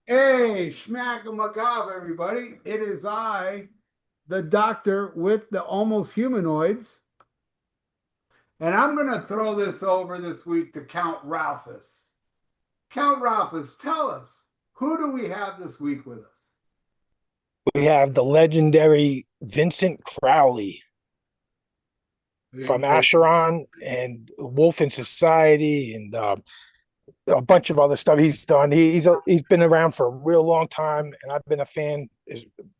Hey, schmack a macabre, everybody. It is I, the doctor with the almost humanoids. And I'm going to throw this over this week to Count Ralphus. Count Ralphus, tell us, who do we have this week with us? We have the legendary Vincent Crowley from Acheron and Wolf in Society and a bunch of other stuff he's done. He's been around for a real long time, and I've been a fan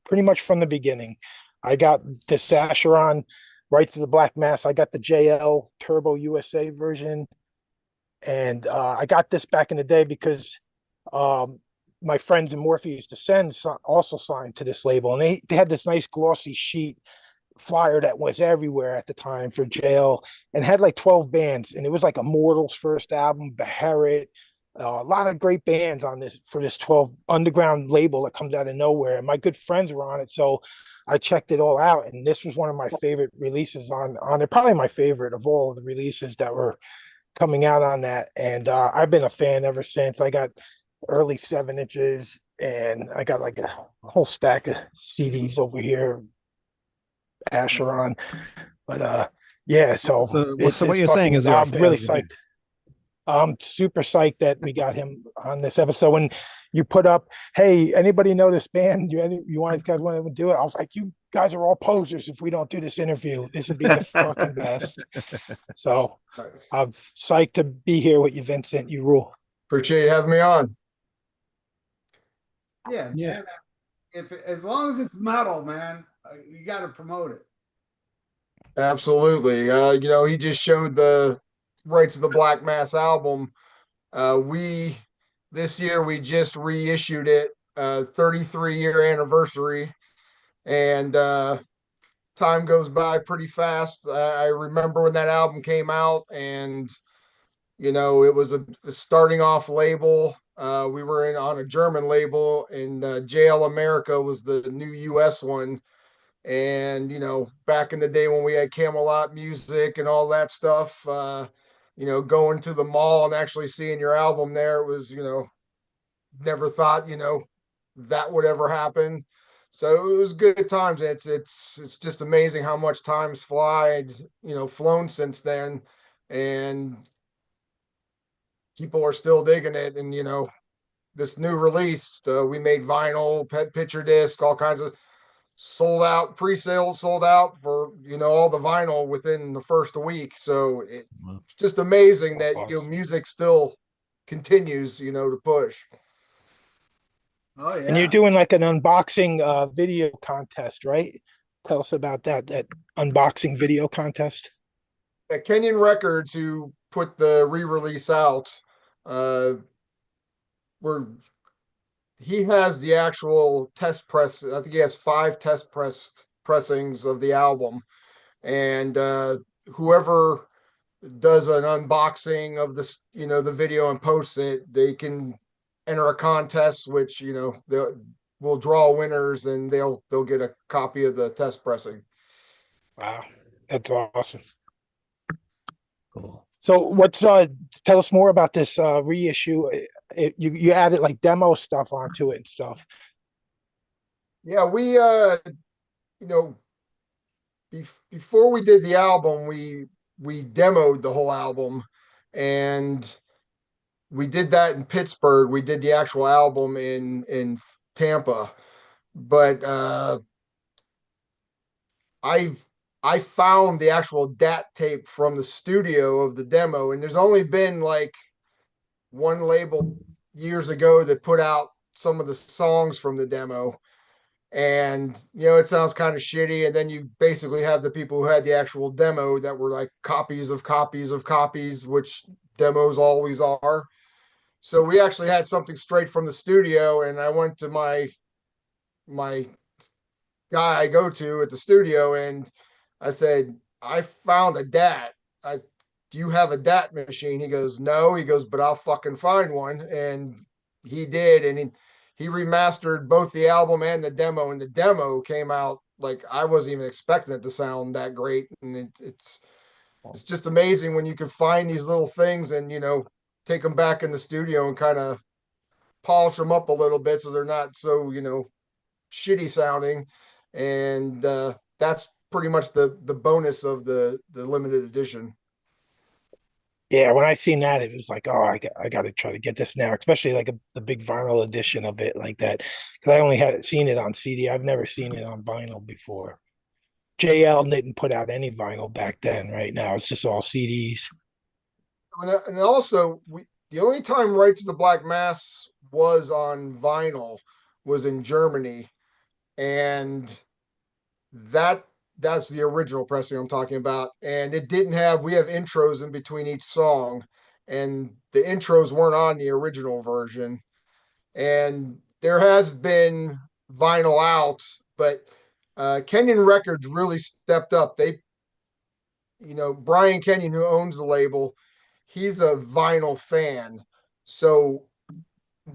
pretty much from the beginning. I got this Acheron Rights of the Black Mass. I got the JL Turbo USA version, and I got this back in the day because my friends in Morpheus Descends also signed to this label, and they had this nice glossy sheet flyer that was everywhere at the time for jail and had like 12 bands, and it was like Immortal's first album, Beherit, a lot of great bands on this for this 12 underground label that comes out of nowhere, and my good friends were on it, so I checked it all out, and this was one of my favorite releases on it, probably my favorite of all of the releases that were coming out on that. And I've been a fan ever since. I got early 7 inches, and I got like a whole stack of CDs over here, Acheron. But yeah, so what you're saying is I'm really psyched. I'm super psyched that we got him on this episode. When you put up, hey, anybody know this band? You guys want to do it? I was like, you guys are all posers if we don't do this interview. This would be the fucking best. So I'm psyched to be here with you, Vincent. You rule. Appreciate you having me on. Yeah. Man, as long as it's metal, man, you got to promote it. Absolutely. He just showed the Rights of the Black Mass album. This year we just reissued it, 33-year anniversary, and time goes by pretty fast. I remember when that album came out, and it was a starting off label. We were on a German label, and JL America was the new US one. And back in the day when we had Camelot Music and all that stuff, going to the mall and actually seeing your album there was, never thought, that would ever happen. So it was good times. It's just amazing how much time's flown since then, and people are still digging it. And this new release, we made vinyl, picture disc, all kinds of sold out, pre-sale sold out for all the vinyl within the first week. So it's just amazing that music still continues to push. Oh yeah. And you're doing like an unboxing video contest, right? Tell us about that unboxing video contest. At Kenyon Records, who put the re-release out, he has the actual test press. I think he has 5 test pressings of the album, and whoever does an unboxing of this, the video and posts it, they can enter a contest, which we'll draw winners, and they'll get a copy of the test pressing. Wow, that's awesome. Cool. So what's tell us more about this reissue. You added like demo stuff onto it and stuff. Yeah, we before we did the album, we demoed the whole album, and we did that in Pittsburgh. We did the actual album in Tampa, but I found the actual DAT tape from the studio of the demo, and there's only been like one label years ago that put out some of the songs from the demo, and it sounds kind of shitty, and then you basically have the people who had the actual demo that were like copies of copies of copies, which demos always are. So we actually had something straight from the studio, and I went to my guy I go to at the studio, and I said, I found a DAT. Do you have a DAT machine? He goes, no. He goes, but I'll fucking find one. And he did, and he remastered both the album and the demo, and the demo came out like I wasn't even expecting it to sound that great. And it's just amazing when you can find these little things and take them back in the studio and kind of polish them up a little bit so they're not so, shitty sounding. And that's pretty much the bonus of the limited edition. Yeah, when I seen that, it was like, oh, I got to try to get this now, especially like the big vinyl edition of it like that, because I only had seen it on CD. I've never seen it on vinyl before. JL didn't put out any vinyl back then. Right now, it's just all CDs. And also, the only time Right to the Black Mass was on vinyl was in Germany, and that's the original pressing I'm talking about. And it didn't have, we have intros in between each song, and the intros weren't on the original version. And there has been vinyl out, but Kenyon Records really stepped up. They, Brian Kenyon, who owns the label, he's a vinyl fan. So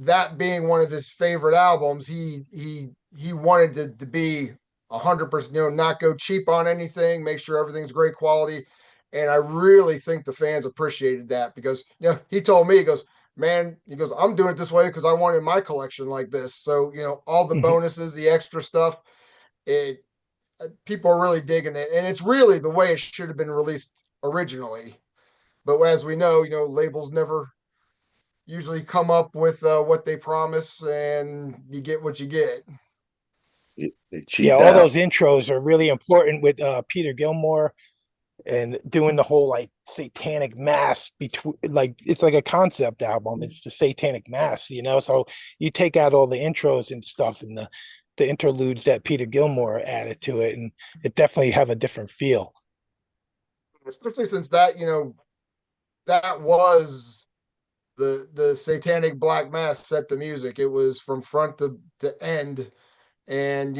that being one of his favorite albums, he wanted to be 100%, not go cheap on anything, make sure everything's great quality. And I really think the fans appreciated that because, he told me, he goes, man, I'm doing it this way because I wanted my collection like this. So, all the bonuses, the extra stuff, people are really digging it. And it's really the way it should have been released originally. But as we know, labels never usually come up with what they promise, and you get what you get. Yeah, all those intros are really important with Peter Gilmore and doing the whole like satanic mass between, like it's like a concept album. It's the satanic mass, So you take out all the intros and stuff and the interludes that Peter Gilmore added to it, and it definitely have a different feel. Especially since that, that was the satanic black mass set the music. It was from front to end. And,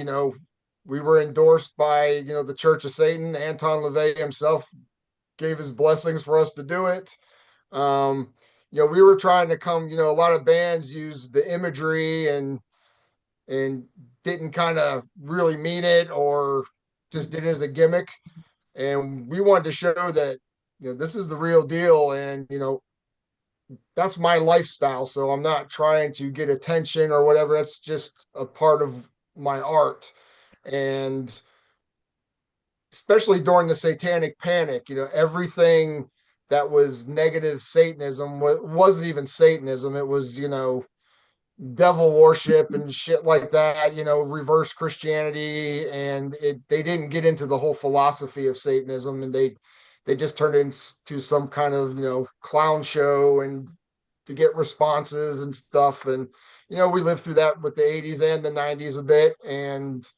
we were endorsed by, the Church of Satan. Anton LaVey himself gave his blessings for us to do it. We were trying to come, a lot of bands use the imagery and didn't kind of really mean it or just did it as a gimmick. And we wanted to show that, this is the real deal. And, that's my lifestyle. So I'm not trying to get attention or whatever. That's just a part of my art. And especially during the satanic panic, everything that was negative Satanism wasn't even Satanism. It was, devil worship and shit like that, reverse Christianity. And they didn't get into the whole philosophy of Satanism, and they just turned it into some kind of, clown show and to get responses and stuff. And, we lived through that with the 80s and the 90s a bit. And,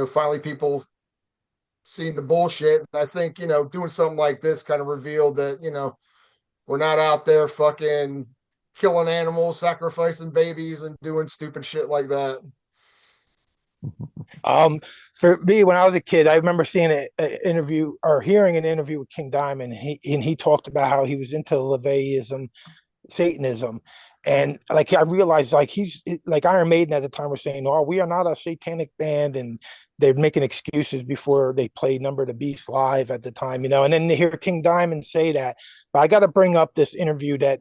finally people seen the bullshit. And I think, doing something like this kind of revealed that, we're not out there fucking killing animals, sacrificing babies, and doing stupid shit like that. For me, when I was a kid, I remember seeing an interview or hearing an interview with King Diamond. He talked about how he was into LaVeyism, Satanism. And like I realized, like he's like Iron Maiden at the time were saying, "Oh, we are not a satanic band," and they're making excuses before they played Number of the Beast live at the time, And then to hear King Diamond say that, but I got to bring up this interview that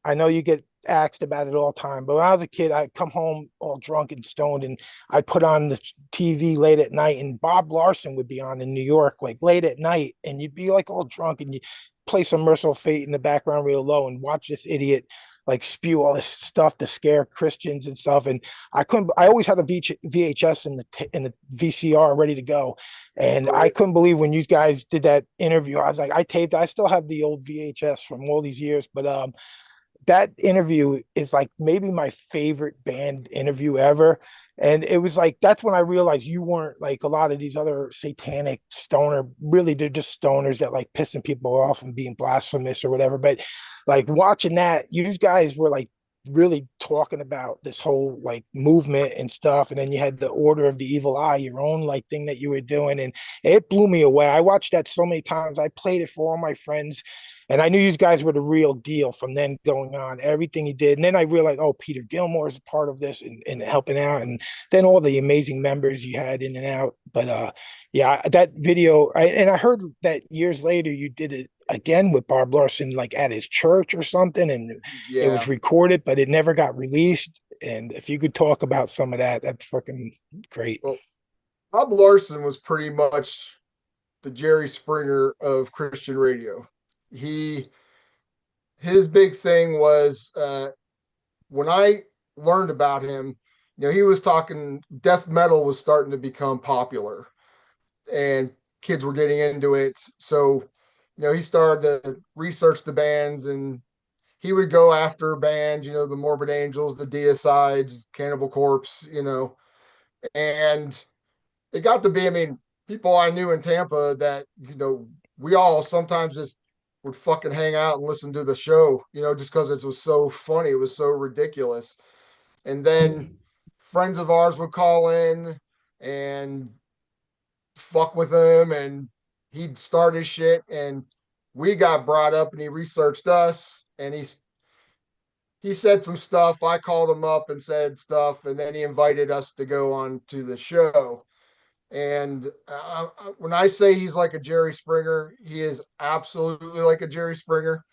I know you get asked about it all the time. But when I was a kid, I'd come home all drunk and stoned, and I'd put on the TV late at night, and Bob Larson would be on in New York, like late at night, and you'd be like all drunk, and you play some Merciful Fate in the background real low, and watch this idiot like spew all this stuff to scare Christians and stuff. And I always had a VHS in the VCR ready to go. And I couldn't believe when you guys did that interview. I was like, I still have the old VHS from all these years, but that interview is like maybe my favorite band interview ever. And it was like, that's when I realized you weren't like a lot of these other satanic stoner, really, they're just stoners that like pissing people off and being blasphemous or whatever. But like watching that, you guys were like really talking about this whole like movement and stuff. And then you had the Order of the Evil Eye, your own like thing that you were doing. And it blew me away. I watched that so many times. I played it for all my friends. And I knew you guys were the real deal from then going on, everything he did. And then I realized, oh, Peter Gilmore is a part of this and helping out. And then all the amazing members you had in and out. But yeah, that video, and I heard that years later you did it again with Bob Larson, like at his church or something. And it was recorded, but it never got released. And if you could talk about some of that, that's fucking great. Well, Bob Larson was pretty much the Jerry Springer of Christian radio. His big thing was when I learned about him, he was talking death metal was starting to become popular and kids were getting into it. So, he started to research the bands and he would go after bands, the Morbid Angels, the Deicides, Cannibal Corpse, and it got to be, I mean, people I knew in Tampa that, we all sometimes just would fucking hang out and listen to the show, just because it was so funny. It was so ridiculous. And then friends of ours would call in and fuck with him and he'd start his shit and we got brought up and he researched us and he said some stuff. I called him up and said stuff and then he invited us to go on to the show. And when I say he's like a Jerry Springer, he is absolutely like a Jerry Springer.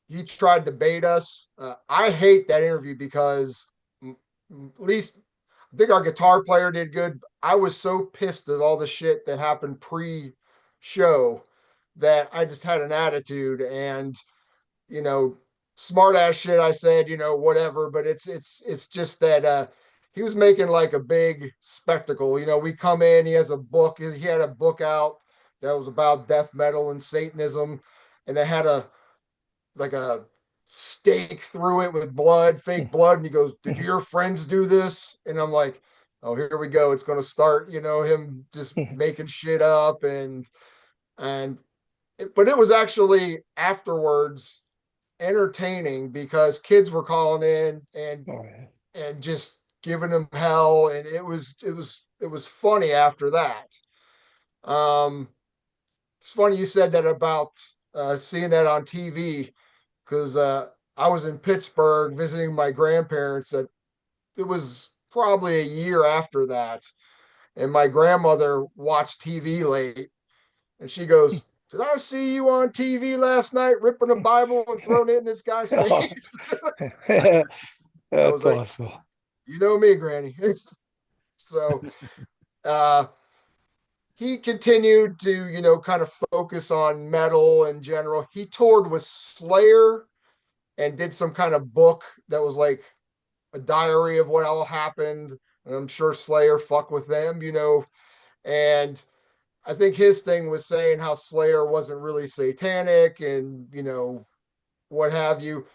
He tried to bait us. I hate that interview because at least I think our guitar player did good. I was so pissed at all the shit that happened pre-show that I just had an attitude and, smart ass shit. I said, whatever, but it's just that, he was making like a big spectacle. We come in, he has a book, he had a book out that was about death metal and Satanism, and they had a stake through it with blood, fake blood. And he goes, "Did your friends do this?" And I'm like, "Oh, here we go. It's going to start, him just making shit up." But it was actually afterwards entertaining because kids were calling in and just giving him hell, and it was funny after that. It's funny you said that about seeing that on TV because I was in Pittsburgh visiting my grandparents. That it was probably a year after that, and my grandmother watched TV late, and she goes, "Did I see you on TV last night ripping a Bible and throwing it in this guy's face?" I was That's like, awesome. "You know me, Granny." So he continued to, kind of focus on metal in general. He toured with Slayer and did some kind of book that was like a diary of what all happened. And I'm sure Slayer fuck with them, and I think his thing was saying how Slayer wasn't really satanic and, what have you.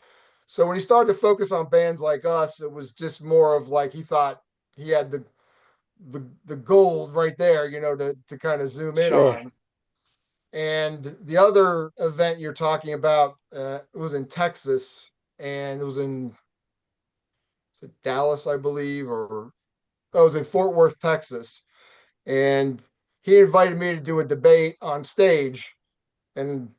So when he started to focus on bands like us, it was just more of like he thought he had the gold right there, to kind of zoom in Sure. on. And the other event you're talking about, it was in Texas, and it was in Dallas, I believe, or it was in Fort Worth, Texas. And he invited me to do a debate on stage, and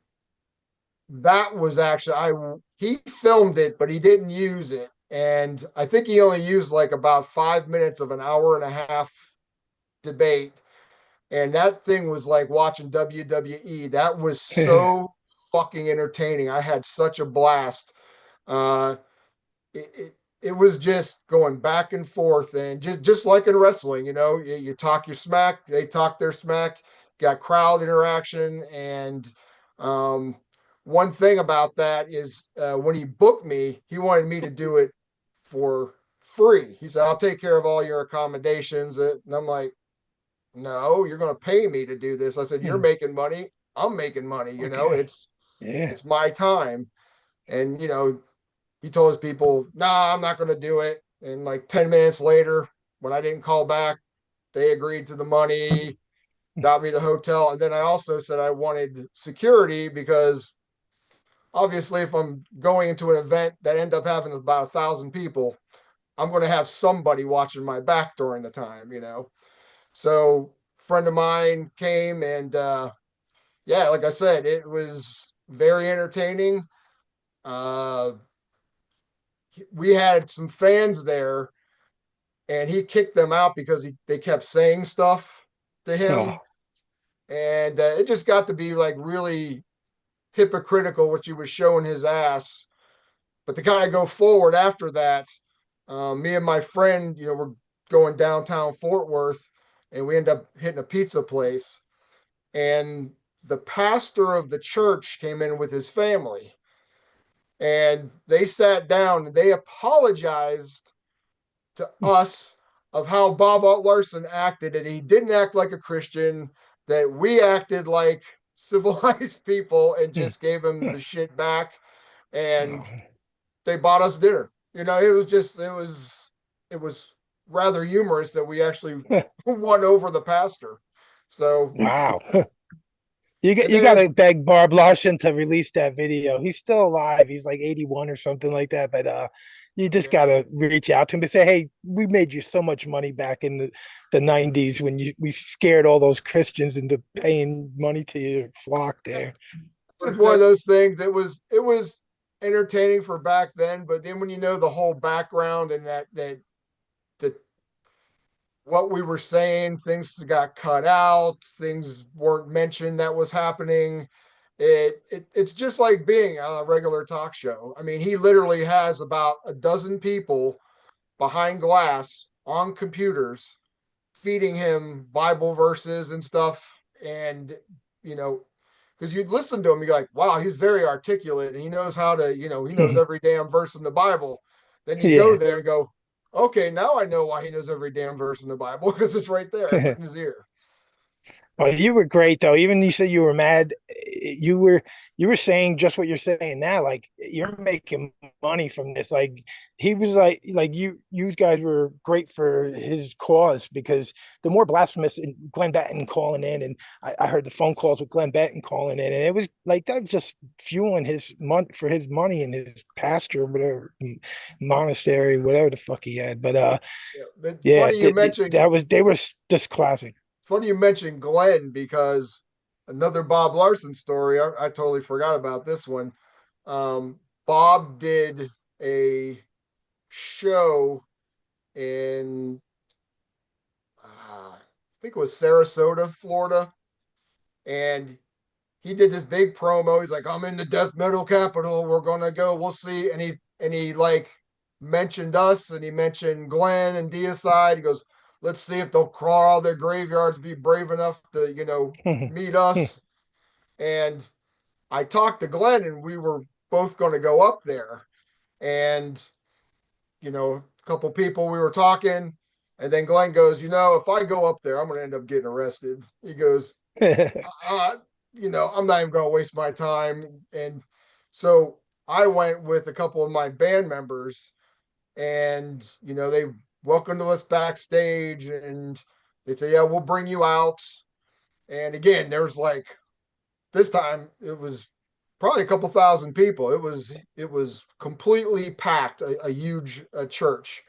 that was actually he filmed it, but he didn't use it. And I think he only used like about 5 minutes of an hour and a half debate. And that thing was like watching WWE. That was so fucking entertaining. I had such a blast. Uh, it was just going back and forth, and just like in wrestling, you talk your smack, they talk their smack, got crowd interaction. And one thing about that is when he booked me, he wanted me to do it for free. He said, "I'll take care of all your accommodations." And I'm like, "No, you're going to pay me to do this." I said, "You're making money, I'm making money, Okay. it's my time." And he told his people, "Nah, I'm not going to do it." And like 10 minutes later, when I didn't call back, they agreed to the money, got me the hotel. And then I also said I wanted security because obviously if I'm going into an event that end up having about 1,000 people, I'm going to have somebody watching my back during the time, So a friend of mine came and yeah, like I said, it was very entertaining. Uh, we had some fans there and he kicked them out because they kept saying stuff to him. Oh, And it just got to be like really hypocritical, what he was showing his ass. But to kind of go forward after that, me and my friend, we're going downtown Fort Worth, and we end up hitting a pizza place. And the pastor of the church came in with his family, and they sat down and they apologized to us of how Bob Larson acted, and he didn't act like a Christian, that we acted like civilized people and just gave him the shit back. And they bought us dinner. It was rather humorous that we actually won over the pastor. So Wow. You and you then gotta beg Bob Larson to release that video. He's still alive. He's like 81 or something like that. But you just gotta reach out to him and say, hey, we made you so much money back in the 90s when we scared all those Christians into paying money to your flock there. it's one of those things. It was entertaining for back then, but then when you know the whole background and that what we were saying, things got cut out, things weren't mentioned that was happening. It's just like being on a regular talk show. I mean, he literally has about a dozen people behind glass on computers feeding him Bible verses and stuff. And, because you'd listen to him, you're like, wow, he's very articulate and he knows how to, he knows every damn verse in the Bible. Then you go there and go, okay, now I know why he knows every damn verse in the Bible, because it's right there in his ear. Well, you were great though. Even you said you were mad. You were saying just what you're saying now. Like you're making money from this. Like he was like you guys were great for his cause, because the more blasphemous, and Glenn Batten calling in, and I heard the phone calls with Glenn Batten calling in, and it was like that just fueling his money for his money and his pastor, whatever monastery, whatever the fuck he had. But It's yeah, funny you mentioned they were just classic. funny you mentioned Glenn, because another Bob Larson story. I totally forgot about this one. Bob did a show in, I think it was Sarasota, Florida, and he did this big promo. He's like, "I'm in the death metal capital. We're gonna go. We'll see." And he like mentioned us, and he mentioned Glenn and Deicide. He goes, "Let's see if they'll crawl out of their graveyards, be brave enough to, meet us." And I talked to Glenn, and we were both going to go up there. And a couple people, we were talking, and then Glenn goes, "If I go up there, I'm going to end up getting arrested." He goes, "I'm not even going to waste my time." And so I went with a couple of my band members, and they welcomed us backstage, and they said, "Yeah, we'll bring you out." And again, there's like, this time it was probably a couple thousand people. It was completely packed, a huge church.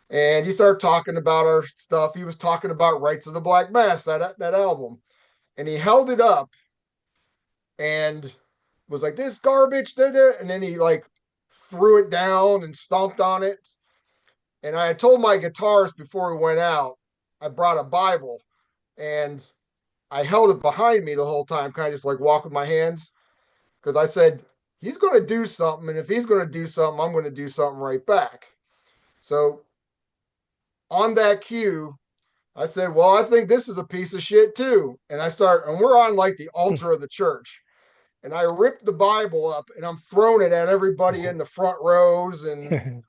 And he started talking about our stuff. He was talking about Rites of the Black Mass, that album, and he held it up and was like, "This garbage," and then he like threw it down and stomped on it. And I had told my guitarist before we went out, I brought a Bible, and I held it behind me the whole time, kind of just like walk with my hands, because I said, he's going to do something. And if he's going to do something, I'm going to do something right back. So on that cue, I said, "Well, I think this is a piece of shit too." And we're on like the altar of the church. And I ripped the Bible up and I'm throwing it at everybody in the front rows. And,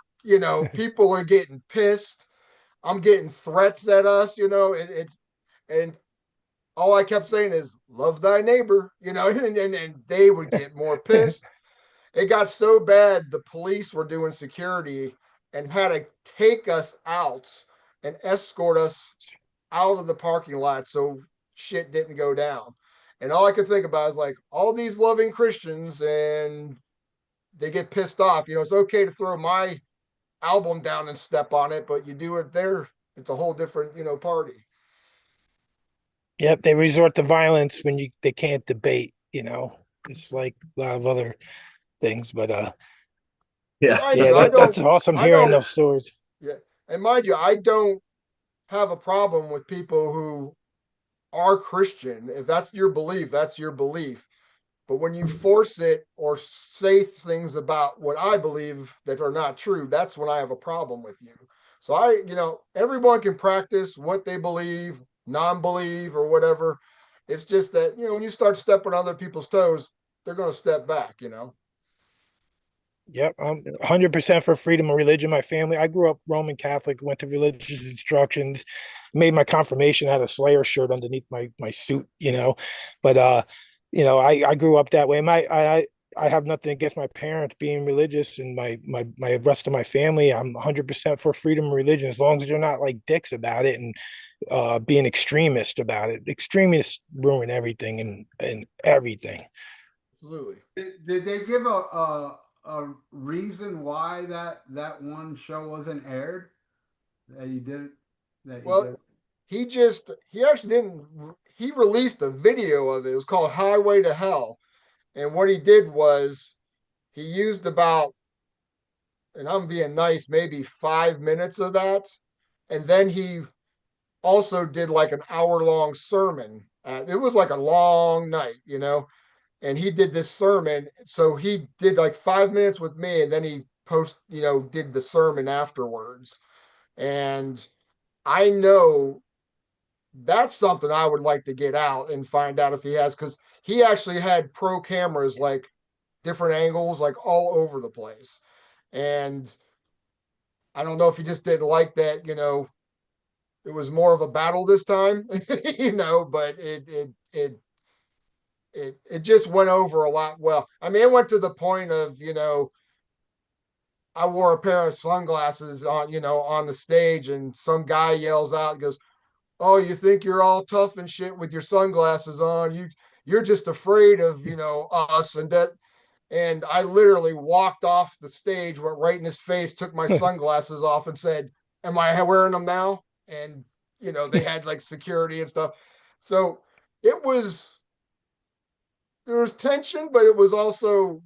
people are getting pissed. I'm getting threats at us, and all I kept saying is, "Love thy neighbor," and they would get more pissed. It got so bad, the police were doing security and had to take us out and escort us out of the parking lot so shit didn't go down. And all I could think about is like, all these loving Christians, and they get pissed off. It's okay to throw my album down and step on it, but you do it there, it's a whole different, party. Yep, they resort to violence when they can't debate, It's like a lot of other things, but Yeah. yeah, that's awesome I hearing don't, those stories. yeah. And mind you, I don't have a problem with people who are Christian. If that's your belief, that's your belief. But when you force it or say things about what I believe that are not true, that's when I have a problem with you. So everyone can practice what they believe, non-believe or whatever. It's just that, when you start stepping on other people's toes, they're going to step back. Yep, I'm 100% for freedom of religion. My family, I grew up Roman Catholic, went to religious instructions, made my confirmation, had a Slayer shirt underneath my suit, But I grew up that way. I have nothing against my parents being religious and my rest of my family. I'm 100% for freedom of religion as long as they're not like dicks about it and being extremist about it. Extremists ruin everything and everything. Absolutely. Did they give a reason why that one show wasn't aired? That you did that you Well, did. he actually didn't, he released a video of it. It was called Highway to Hell. And what he did was he used about, and I'm being nice, maybe 5 minutes of that. And then he also did like an hour-long sermon. It was like a long night. And he did this sermon. So he did like 5 minutes with me, and then he did the sermon afterwards. And I know that's something I would like to get out and find out if he has, because he actually had pro cameras, like different angles, like all over the place. And I don't know if he just didn't like that, it was more of a battle this time, but it just went over a lot. Well, I mean, it went to the point of, I wore a pair of sunglasses on the stage, and some guy yells out and goes, "Oh, you think you're all tough and shit with your sunglasses on? You're just afraid of, us and that." And I literally walked off the stage, went right in his face, took my sunglasses off, and said, "Am I wearing them now?" And they had like security and stuff. So it was there was tension, but it was also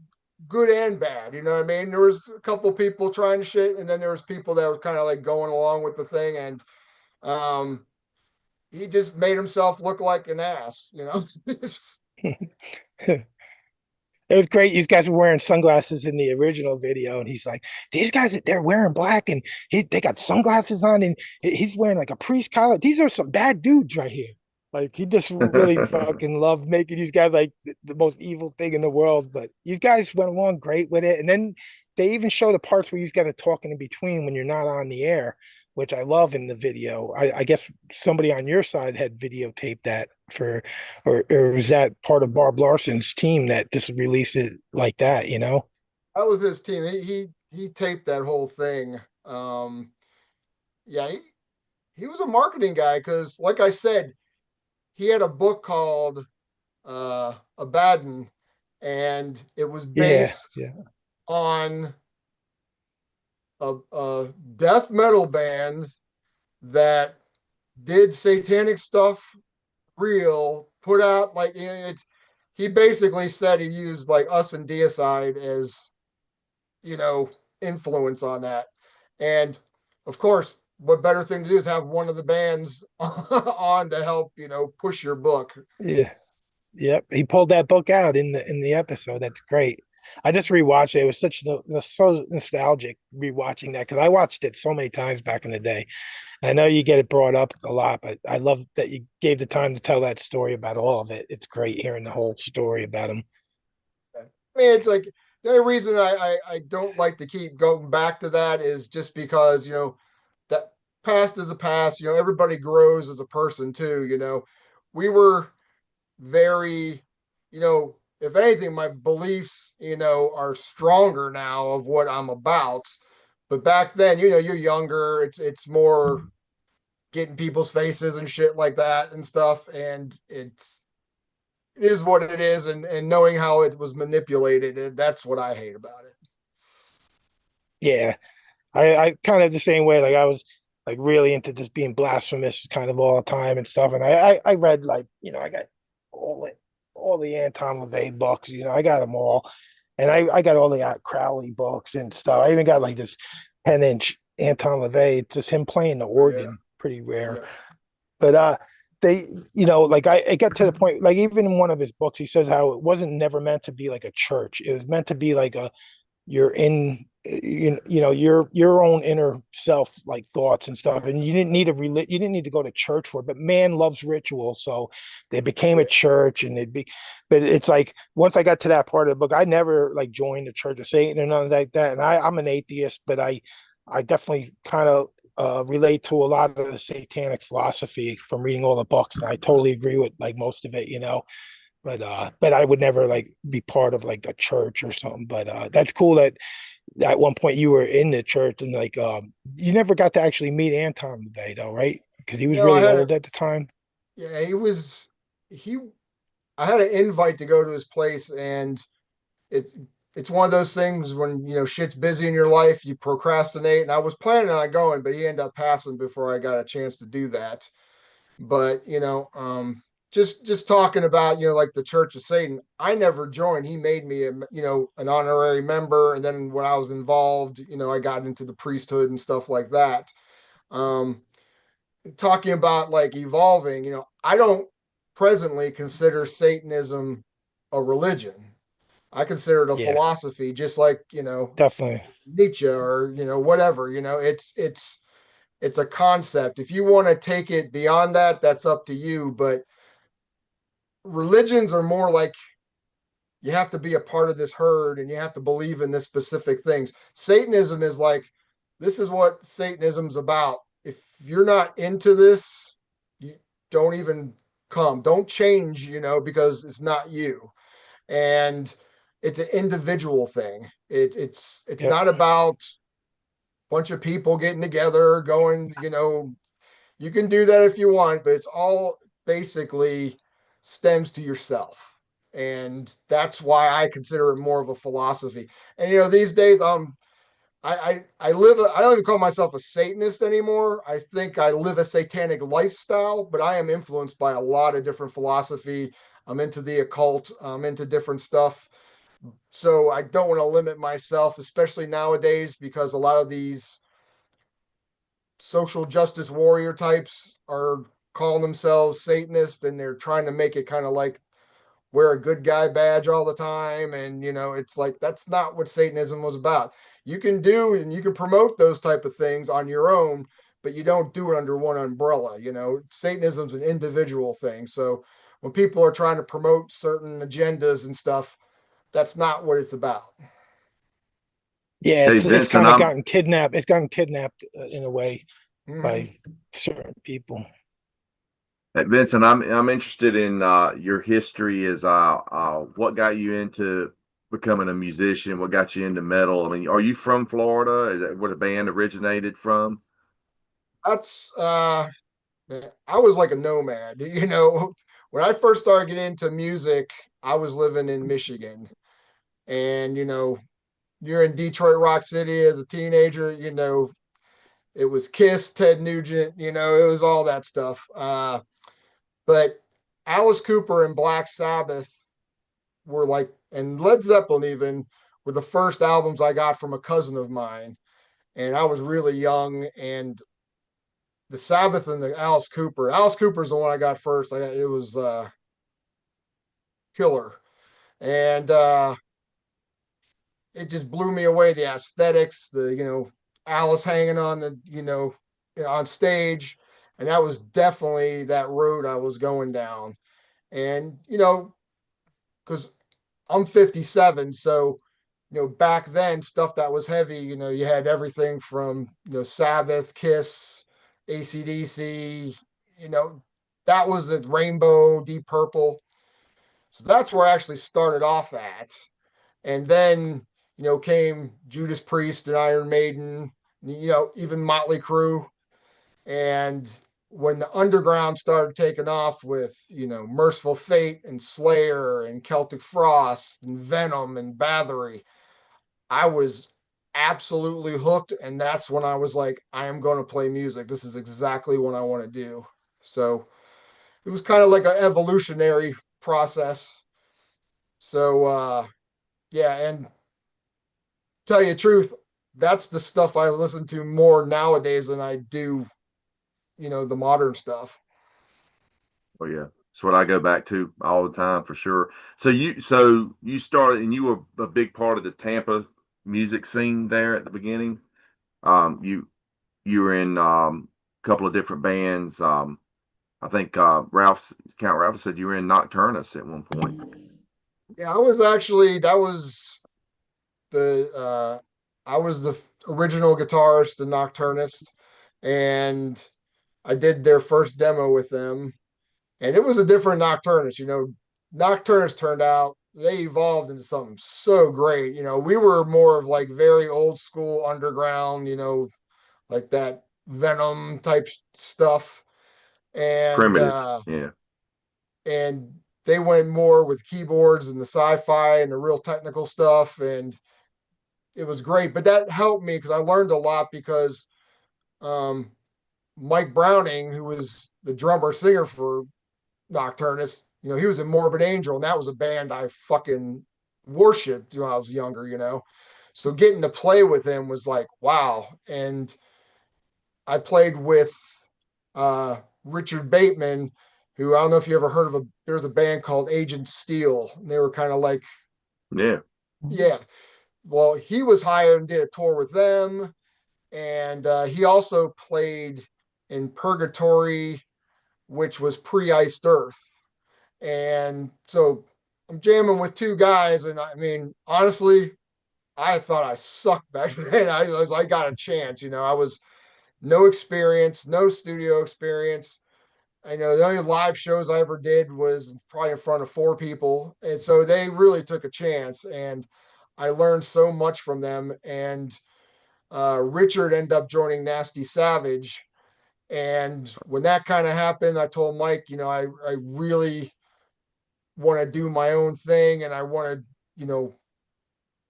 good and bad. You know what I mean? There was a couple people trying to shit, and then there was people that was kind of like going along with the thing, and um, he just made himself look like an ass. It was great. These guys were wearing sunglasses in the original video, and he's like, "These guys, they're wearing black, and they got sunglasses on, and he's wearing like a priest collar. These are some bad dudes right here." Like he just really fucking loved making these guys like the most evil thing in the world. But these guys went along great with it, and then they even show the parts where these guys are talking in between when you're not on the air, which I love in the video. I guess somebody on your side had videotaped that or was that part of Bob Larson's team that just released it like that? That was his team. He taped that whole thing. Yeah, he was a marketing guy because, like I said, he had a book called Abaddon, and it was Yeah, based yeah. on a death metal band that did satanic stuff real, put out like it's he basically said he used like us and deicide as you know influence on that. And of course, what better thing to do is have one of the bands on to help push your book. Yeah. Yep, he pulled that book out in the episode. That's great. I just rewatched it. It was so nostalgic rewatching that because I watched it so many times back in the day. I know you get it brought up a lot, but I love that you gave the time to tell that story about all of it. It's great hearing the whole story about him. I mean, it's like the only reason I don't like to keep going back to that is just because that past is a past. Everybody grows as a person too. We were very, if anything, my beliefs, are stronger now of what I'm about. But back then, you're younger. It's more getting people's faces and shit like that and stuff. And it is what it is. And knowing how it was manipulated, that's what I hate about it. Yeah, I kind of the same way. Like I was like really into just being blasphemous kind of all the time and stuff. And I read like I got all the Anton LaVey books. I got them all, and I got all the Crowley books and stuff. I even got like this 10-inch Anton LaVey. It's just him playing the Oh, yeah. organ, pretty rare. Yeah. But they, like it got to the point, like even in one of his books, he says how it wasn't never meant to be like a church. It was meant to be like you're in, your own inner self, like thoughts and stuff. And you didn't need you didn't need to go to church for it, but man loves ritual. So they became a church but it's like, once I got to that part of the book, I never like joined the Church of Satan or nothing like that. And I'm an atheist, but I definitely kind of relate to a lot of the satanic philosophy from reading all the books, and I totally agree with like most of it. But I would never like be part of like a church or something. But that's cool that at one point you were in the church, and like you never got to actually meet Anton today though, right? Because he was No, really old at the time. yeah, he I had an invite to go to his place, and it's it's one of those things when shit's busy in your life, you procrastinate. And I was planning on going, but he ended up passing before I got a chance to do that. But just talking about like the Church of Satan, I never joined. He made me an honorary member, and then when I was involved, I got into the priesthood and stuff like that. Um, Talking about like evolving, I don't presently consider Satanism a religion. I consider it a Yeah, philosophy, just like definitely. Nietzsche or whatever. It's a concept. If you want to take it beyond that, that's up to you. But religions are more like you have to be a part of this herd and you have to believe in this specific things. Satanism is like, this is what Satanism's about. If you're not into this, you don't even come. Don't change, because it's not you. And it's an individual thing. It's Yep. not about a bunch of people getting together, going, you can do that if you want, but it's all basically stems to yourself. And that's why I consider it more of a philosophy. And these days, I don't even call myself a Satanist anymore. I think I live a satanic lifestyle, but I am influenced by a lot of different philosophy. I'm into the occult. I'm into different stuff. So I don't want to limit myself, especially nowadays, because a lot of these social justice warrior types are calling themselves Satanists, and they're trying to make it kind of like wear a good guy badge all the time. And it's like that's not what Satanism was about. You can do and you can promote those type of things on your own, but you don't do it under one umbrella. Satanism's an individual thing. So when people are trying to promote certain agendas and stuff, that's not what it's about. Yeah, Hey it's Vincent, kind of gotten kidnapped. It's gotten kidnapped in a way Mhm. by certain people. I'm interested in your history. Is what got you into becoming a musician? What got you into metal? I mean, are you from Florida? Is that where the band originated from? That's I was like a nomad. When I first started getting into music, I was living in Michigan. And you're in Detroit Rock City as a teenager, it was Kiss, Ted Nugent, it was all that stuff. But Alice Cooper and Black Sabbath were like, and Led Zeppelin even were the first albums I got from a cousin of mine. And I was really young. And the Sabbath and the Alice Cooper. Alice Cooper's the one I got first. It was killer. And it just blew me away. The aesthetics, the Alice hanging on the on stage, and that was definitely that road I was going down. And because I'm 57, so back then stuff that was heavy, you had everything from Sabbath, Kiss, ACDC, that was the Rainbow, Deep Purple. So that's where I actually started off at. And then, came Judas Priest and Iron Maiden, even Motley Crue. And when the underground started taking off with, Merciful Fate and Slayer and Celtic Frost and Venom and Bathory, I was absolutely hooked. And that's when I was like, I am going to play music. This is exactly what I want to do. So it was kind of like an evolutionary process. So, yeah. And tell you the truth, that's the stuff I listen to more nowadays than I do, the modern stuff. Oh yeah, it's what I go back to all the time for sure. So you started and you were a big part of the Tampa music scene there at the beginning. You were in a couple of different bands. I think Count Ralph said you were in Nocturnus at one point. Yeah, I was actually that was the I was the original guitarist in Nocturnist, and I did their first demo with them, and it was a different Nocturnus. Nocturnus turned out they evolved into something so great. We were more of like very old school underground, like that Venom type stuff, and Primitive, yeah. and they went more with keyboards and the sci-fi and the real technical stuff, and it was great. But that helped me because I learned a lot because um, Mike Browning, who was the drummer singer for Nocturnus, he was in Morbid Angel, and that was a band I fucking worshipped when I was younger. So getting to play with him was like, wow. And I played with Richard Bateman, who I don't know if you ever heard of there's a band called Agent Steel. And they were kind of like, Yeah. yeah. Well, he was hired and did a tour with them. And he also played in Purgatory, which was pre-Iced Earth. And so I'm jamming with two guys. And I mean, honestly, I thought I sucked back then. I got a chance. I was no experience, no studio experience. I know the only live shows I ever did was probably in front of 4 people. And so they really took a chance. And I learned so much from them. And Richard ended up joining Nasty Savage. And when that kind of happened, I told Mike, I really want to do my own thing, and I want to,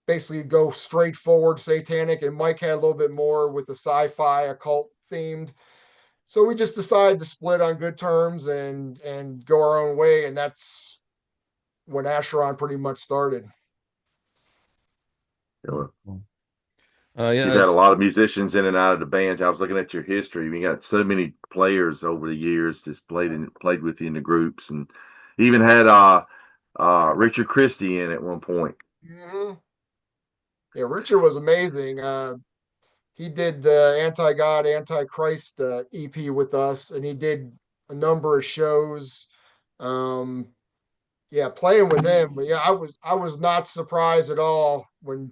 basically go straightforward satanic. And Mike had a little bit more with the sci-fi occult themed. So we just decided to split on good terms and go our own way. And that's when Acheron pretty much started. Sure. Yeah, You've had a lot of musicians in and out of the band. I was looking at your history. You got so many players over the years just played with you in the groups, and even had Richard Christie in at one point. Mm-hmm. Yeah, Richard was amazing. He did the Anti-God, Antichrist EP with us, and he did a number of shows. Yeah, playing with him. Yeah, I was not surprised at all when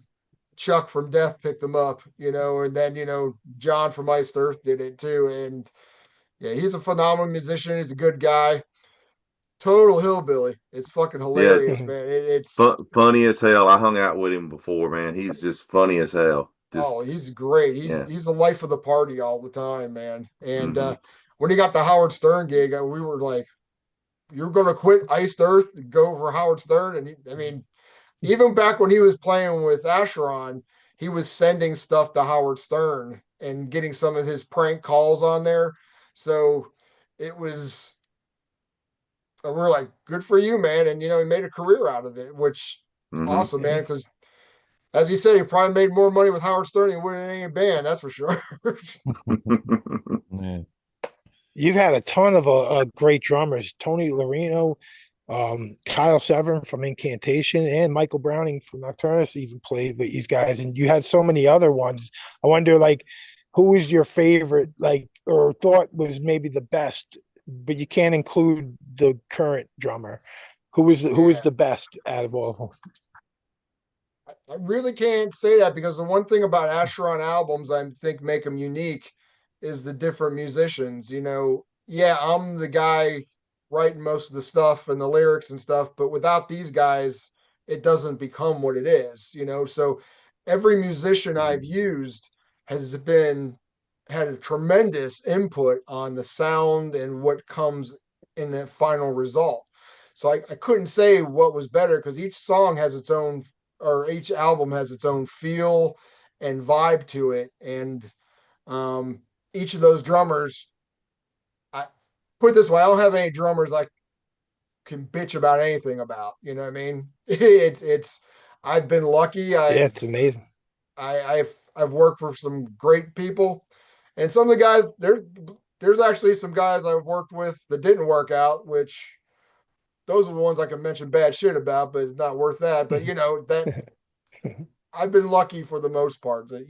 Chuck from Death picked him up, and then John from Iced Earth did it too. And yeah, he's a phenomenal musician. He's a good guy. Total hillbilly. It's fucking hilarious, Yeah. man. It's Funny as hell. I hung out with him before, man. He's just funny as hell. he's great. Yeah. He's the life of the party all the time, man. And Mhm. when he got the Howard Stern gig, we were like, "You're gonna quit Iced Earth and go for Howard Stern?" And I mean, even back when he was playing with Acheron, he was sending stuff to Howard Stern and getting some of his prank calls on there. So it was, we're like, good for you, man. And, he made a career out of it, which Mhm. awesome, man. Because as he said, he probably made more money with Howard Stern than he would in any band. That's for sure. yeah. You've had a ton of great drummers: Tony Larino, Kyle Severn from Incantation, and Michael Browning from Nocturnus even played with these guys. And you had so many other ones. I wonder, like, who was your favorite, like, or thought was maybe the best, but you can't include the current drummer. Who was the best out of all of them? I really can't say that because the one thing about Acheron albums I think make them unique is the different musicians. Yeah, I'm the guy writing most of the stuff and the lyrics and stuff, but without these guys, it doesn't become what it is. So every musician I've used has had a tremendous input on the sound and what comes in the final result. So I couldn't say what was better because each song has its own, or each album has its own feel and vibe to it. And each of those drummers, I put it this way, I don't have any drummers I can bitch about anything about. You know what I mean? It's I've been lucky. Yeah, it's amazing. I've worked for some great people, and some of the guys there's actually some guys I've worked with that didn't work out, which those are the ones I can mention bad shit about, but it's not worth that. But that I've been lucky for the most part that.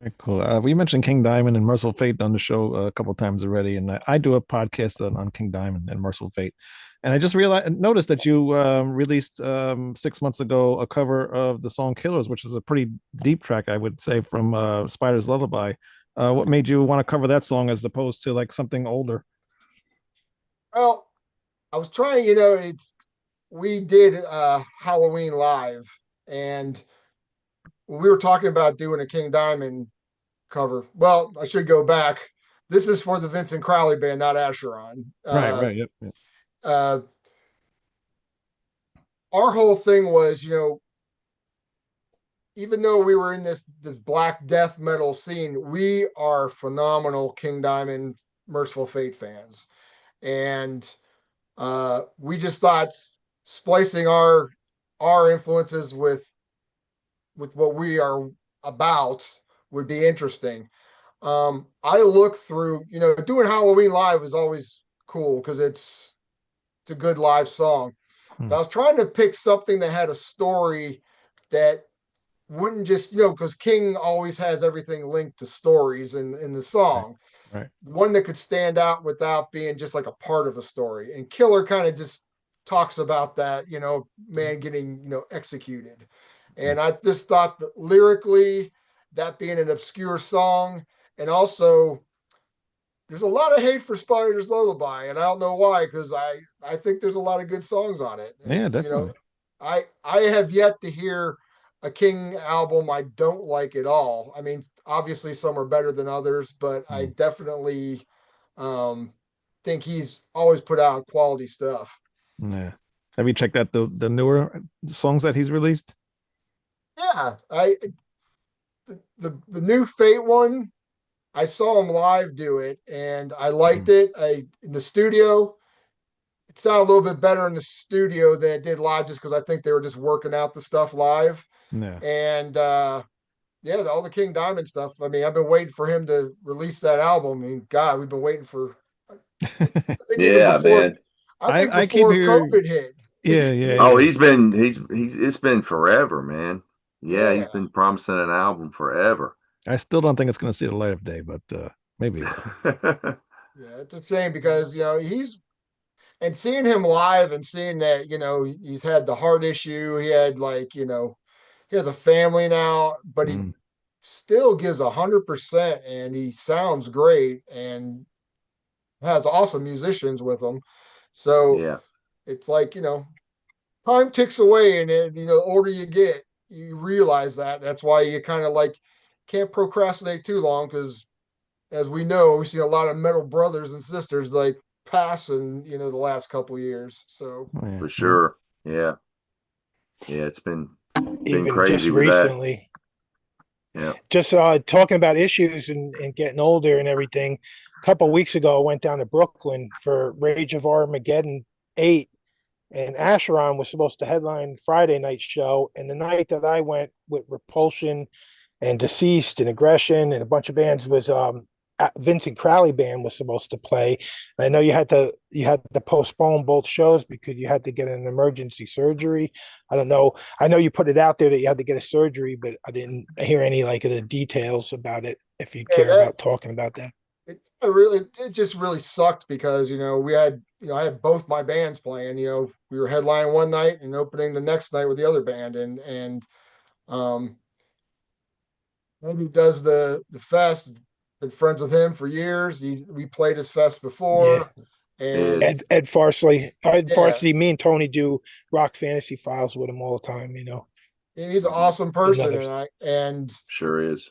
Very cool. We mentioned King Diamond and Merciful Fate on the show a couple of times already, and I do a podcast on King Diamond and Merciful Fate. And I just noticed that you released 6 months ago a cover of the song "Killers," which is a pretty deep track, I would say, from Spider's Lullaby. What made you want to cover that song as opposed to like something older? Well, I was trying, we did Halloween live, and we were talking about doing a King Diamond cover. Well, I should go back. This is for the Vincent Crowley band, not Acheron. Right. Yep. Uh, our whole thing was, even though we were in this black death metal scene, we are phenomenal King Diamond, Merciful Fate fans, and we just thought splicing our influences with what we are about would be interesting. I look through, doing Halloween live is always cool because it's a good live song. But I was trying to pick something that had a story that wouldn't just, because King always has everything linked to stories in the song. Right. One that could stand out without being just like a part of a story. And Killer kind of just talks about that, man getting, executed. And I just thought that lyrically, that being an obscure song, and also there's a lot of hate for Spider's Lullaby, and I don't know why, because I think there's a lot of good songs on it. Yeah, definitely. I have yet to hear a King album I don't like at all. I mean, obviously some are better than others, but I definitely think he's always put out quality stuff. Yeah. Have you checked out the newer songs that he's released? Yeah, the new Fate one, I saw him live do it, and I liked it. In the studio, it sounded a little bit better in the studio than it did live, just because I think they were just working out the stuff live. Yeah. And yeah, all the King Diamond stuff. I mean, I've been waiting for him to release that album. I mean, God, we've been waiting for. I think Yeah, man. I think I keep before hearing- COVID hit. Yeah. Oh, he's it's been forever, man. Yeah, he's Yeah. been promising an album forever. I still don't think it's going to see the light of day, but maybe it will. Yeah, it's a shame because and seeing him live and seeing that he's had the heart issue, he had he has a family now, but he still gives 100%, and he sounds great and has awesome musicians with him. So Yeah. it's like time ticks away, and the older you get, you realize that's why you kind of can't procrastinate too long, because as we know, we've seen a lot of metal brothers and sisters pass in the last couple years. So For sure. Yeah. It's been Even crazy just with that. recently. Yeah. Just talking about issues and getting older and everything. A couple of weeks ago, I went down to Brooklyn for Rage of Armageddon 8, and Acheron was supposed to headline Friday night show. And the night that I went with Repulsion and Deceased and Aggression and a bunch of bands was Vincent Crowley band was supposed to play. I know you had to postpone both shows because you had to get an emergency surgery. I don't know. I know you put it out there that you had to get a surgery, but I didn't hear any of the details about it. If you care about talking about that. It just really sucked because we had I had both my bands playing. We were headlining one night and opening the next night with the other band, and who does the fest, been friends with him for years. We played his fest before. Yeah. And Ed Farsley. Farsley, me and Tony do Rock Fantasy Files with him all the time, and he's an awesome person. Another- and Sure is.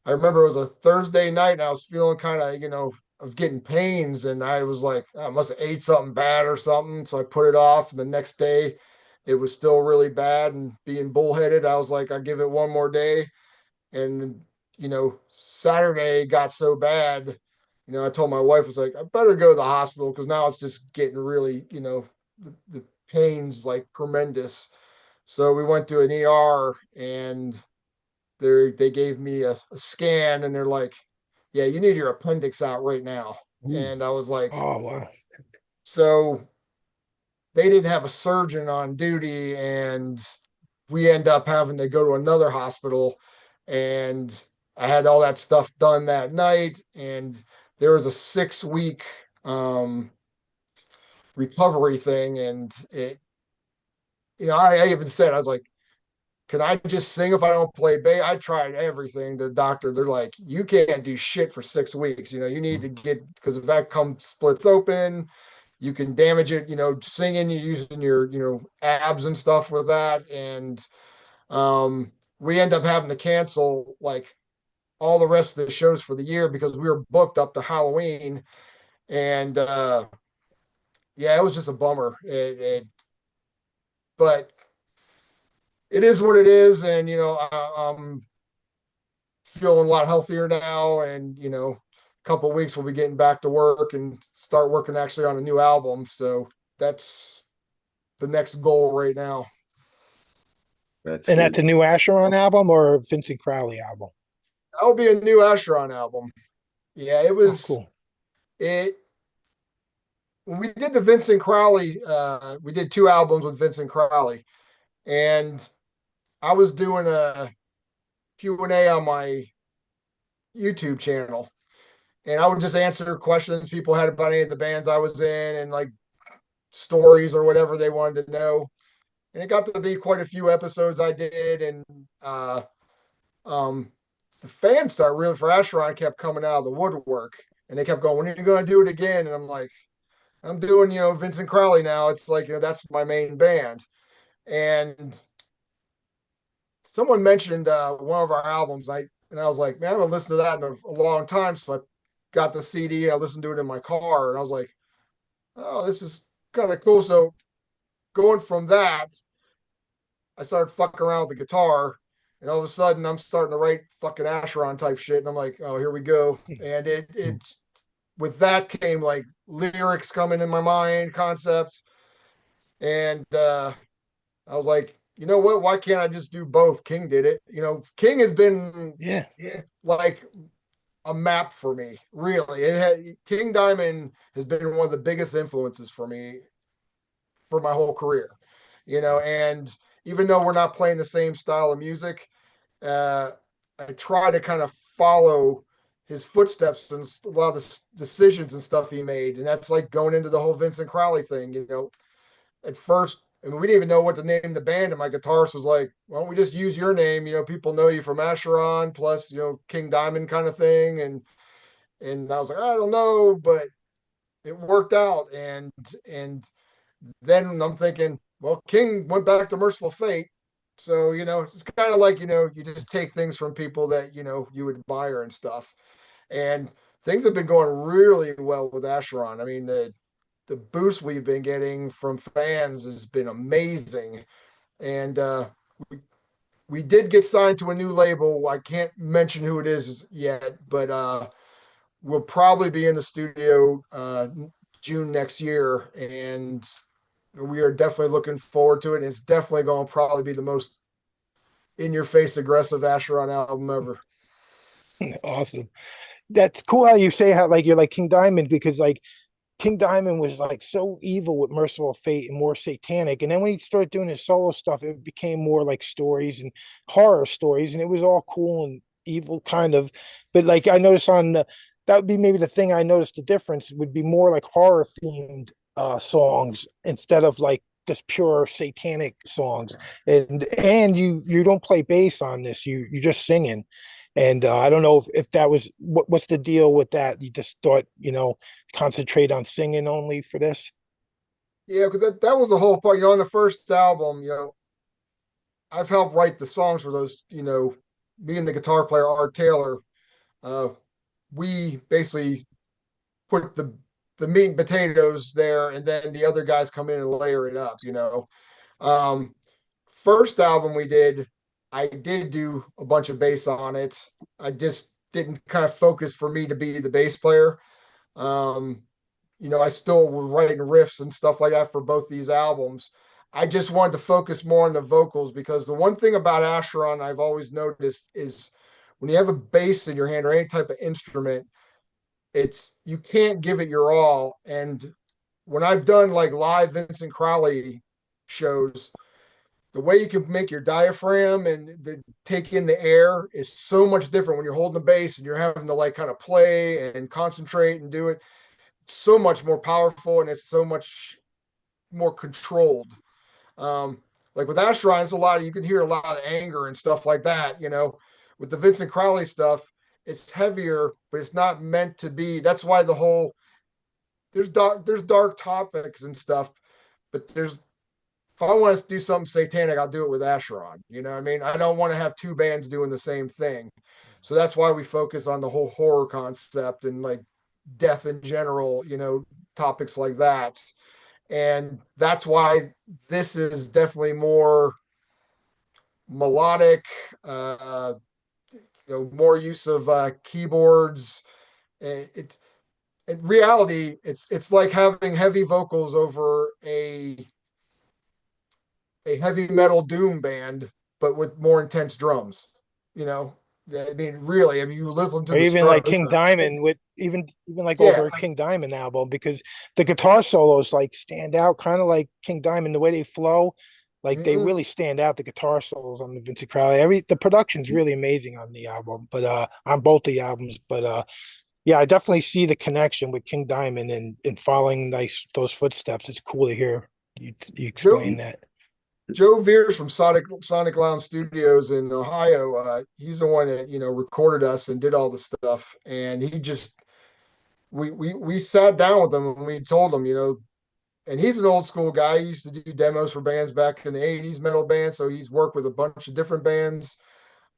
I remember it was a Thursday night, and I was feeling kind of, I was getting pains, and I was like, I must have ate something bad or something. So I put it off, and the next day it was still really bad, and being bullheaded, I was like, I'll give it one more day. And, Saturday got so bad, I told my wife, I was like, I better go to the hospital, because now it's just getting really, the pain's tremendous. So we went to an ER, and they gave me a scan and they're like, yeah, you need your appendix out right now. Ooh. And I was like, Oh, wow. so they didn't have a surgeon on duty, and we end up having to go to another hospital. And I had all that stuff done that night, and there was a 6 week recovery thing. And it, I even said, I was like, can I just sing if I don't play bass? I tried everything. The doctor, they're like, you can't do shit for 6 weeks. You need to get, because if that comes splits open, you can damage it, singing, you're using your, abs and stuff with that. And we end up having to cancel like all the rest of the shows for the year because we were booked up to Halloween. And yeah, it was just a bummer. But it is what it is. And, I'm feeling a lot healthier now. And, a couple of weeks we'll be getting back to work and start working actually on a new album. So that's the next goal right now. That's And good. that's a new Acheron album or a Vincent Crowley album? That'll be a new Acheron album. Yeah, it Oh, was cool. it when we did the Vincent Crowley, we did 2 albums with Vincent Crowley, and I was doing a Q&A on my YouTube channel, and I would just answer questions people had about any of the bands I was in and like stories or whatever they wanted to know. And it got to be quite a few episodes I did, and um, the fans start really for Acheron kept coming out of the woodwork, and they kept going, "When are you going to do it again?" And I'm like, "I'm doing, Vincent Crowley now. It's like, that's my main band." And someone mentioned one of our albums, and I was like, "Man, I haven't listened to that in a long time." So I got the CD, I listened to it in my car, and I was like, "Oh, this is kind of cool." So going from that, I started fucking around with the guitar, and all of a sudden I'm starting to write fucking Acheron type shit, and I'm like, "Oh, here we go." And it with that came like lyrics coming in my mind, concepts, and I was like, you know what? Why can't I just do both? King did it. King has been Yeah. like a map for me, really. King Diamond has been one of the biggest influences for me for my whole career, and even though we're not playing the same style of music, uh, I try to kind of follow his footsteps and a lot of the decisions and stuff he made. And that's like going into the whole Vincent Crowley thing, at first, I mean, we didn't even know what to name the band. And my guitarist was like, why don't we just use your name? People know you from Acheron plus, King Diamond kind of thing. And I was like, I don't know, but it worked out. And then I'm thinking, well, King went back to Merciful Fate. So, it's kind of like, you just take things from people that, you admire and stuff. And things have been going really well with Acheron. I mean, the boost we've been getting from fans has been amazing. And we did get signed to a new label. I can't mention who it is yet, but we'll probably be in the studio June next year. And we are definitely looking forward to it. And it's definitely going to probably be the most in your face aggressive Acheron album ever. Awesome. That's cool how you say how like you're like King Diamond, because like King Diamond was like so evil with Merciful Fate and more satanic. And then when he started doing his solo stuff, it became more like stories and horror stories, and it was all cool and evil kind of. But like I noticed that would be maybe the thing I noticed the difference would be more like horror themed songs instead of like just pure satanic songs. And you don't play bass on this, you're just singing. And I don't know if that was what's the deal with that. You just thought, concentrate on singing only for this. Yeah, because that was the whole part. On the first album, I've helped write the songs for those, me and the guitar player, Art Taylor. We basically put the meat and potatoes there, and then the other guys come in and layer it up. First album we did, I did do a bunch of bass on it. I just didn't kind of focus for me to be the bass player. I still was writing riffs and stuff like that for both these albums. I just wanted to focus more on the vocals, because the one thing about Acheron I've always noticed is when you have a bass in your hand or any type of instrument, you can't give it your all. And when I've done like live Vincent Crowley shows, the way you can make your diaphragm and take in the air is so much different when you're holding the bass and you're having to like kind of play and concentrate and do it. It's so much more powerful, and it's so much more controlled. Like with Acheron, it's you can hear a lot of anger and stuff like that. With the Vincent Crowley stuff, it's heavier, but it's not meant to be. That's why there's dark topics and stuff, but if I want to do something satanic, I'll do it with Acheron. You know what I mean? I don't want to have two bands doing the same thing. So that's why we focus on the whole horror concept and like death in general, topics like that. And that's why this is definitely more melodic, more use of keyboards. In reality, it's like having heavy vocals over a heavy metal doom band, but with more intense drums. I mean, really, if you listen to Or the even like structure, King Diamond with even like yeah, over a King Diamond album, because the guitar solos like stand out, kind of like King Diamond, the way they flow, like they mm-mm. really stand out. The guitar solos on the Vincent Crowley, the production's really amazing on the album, but on both the albums. But yeah, I definitely see the connection with King Diamond and following those footsteps. It's cool to hear you Joe explain that. Joe Veers from Sonic Lounge Studios in Ohio. He's the one that recorded us and did all the stuff, and he just we sat down with him and we told him, and he's an old school guy. He used to do demos for bands back in the '80s, metal bands. So he's worked with a bunch of different bands.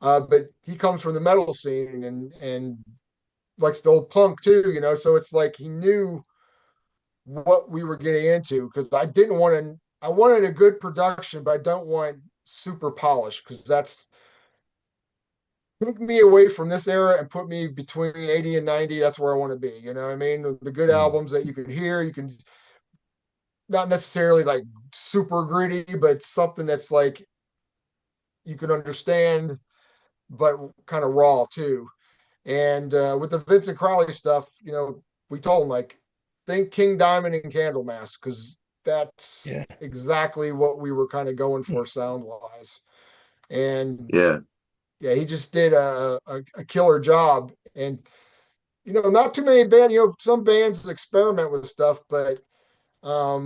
But he comes from the metal scene and likes the old punk too, So it's like he knew what we were getting into, because I wanted a good production, but I don't want super polished, because that's took me away from this era and put me between 80 and 90. That's where I want to be. You know what I mean? The good albums that you can hear, you can not necessarily like super gritty, but something that's like you can understand, but kind of raw too. And with the Vincent Crowley stuff, we told him like, think King Diamond and Candlemass, because that's Yeah. exactly what we were kind of going for sound wise. And Yeah. yeah, he just did a killer job. And not too many bands. Some bands experiment with stuff, but a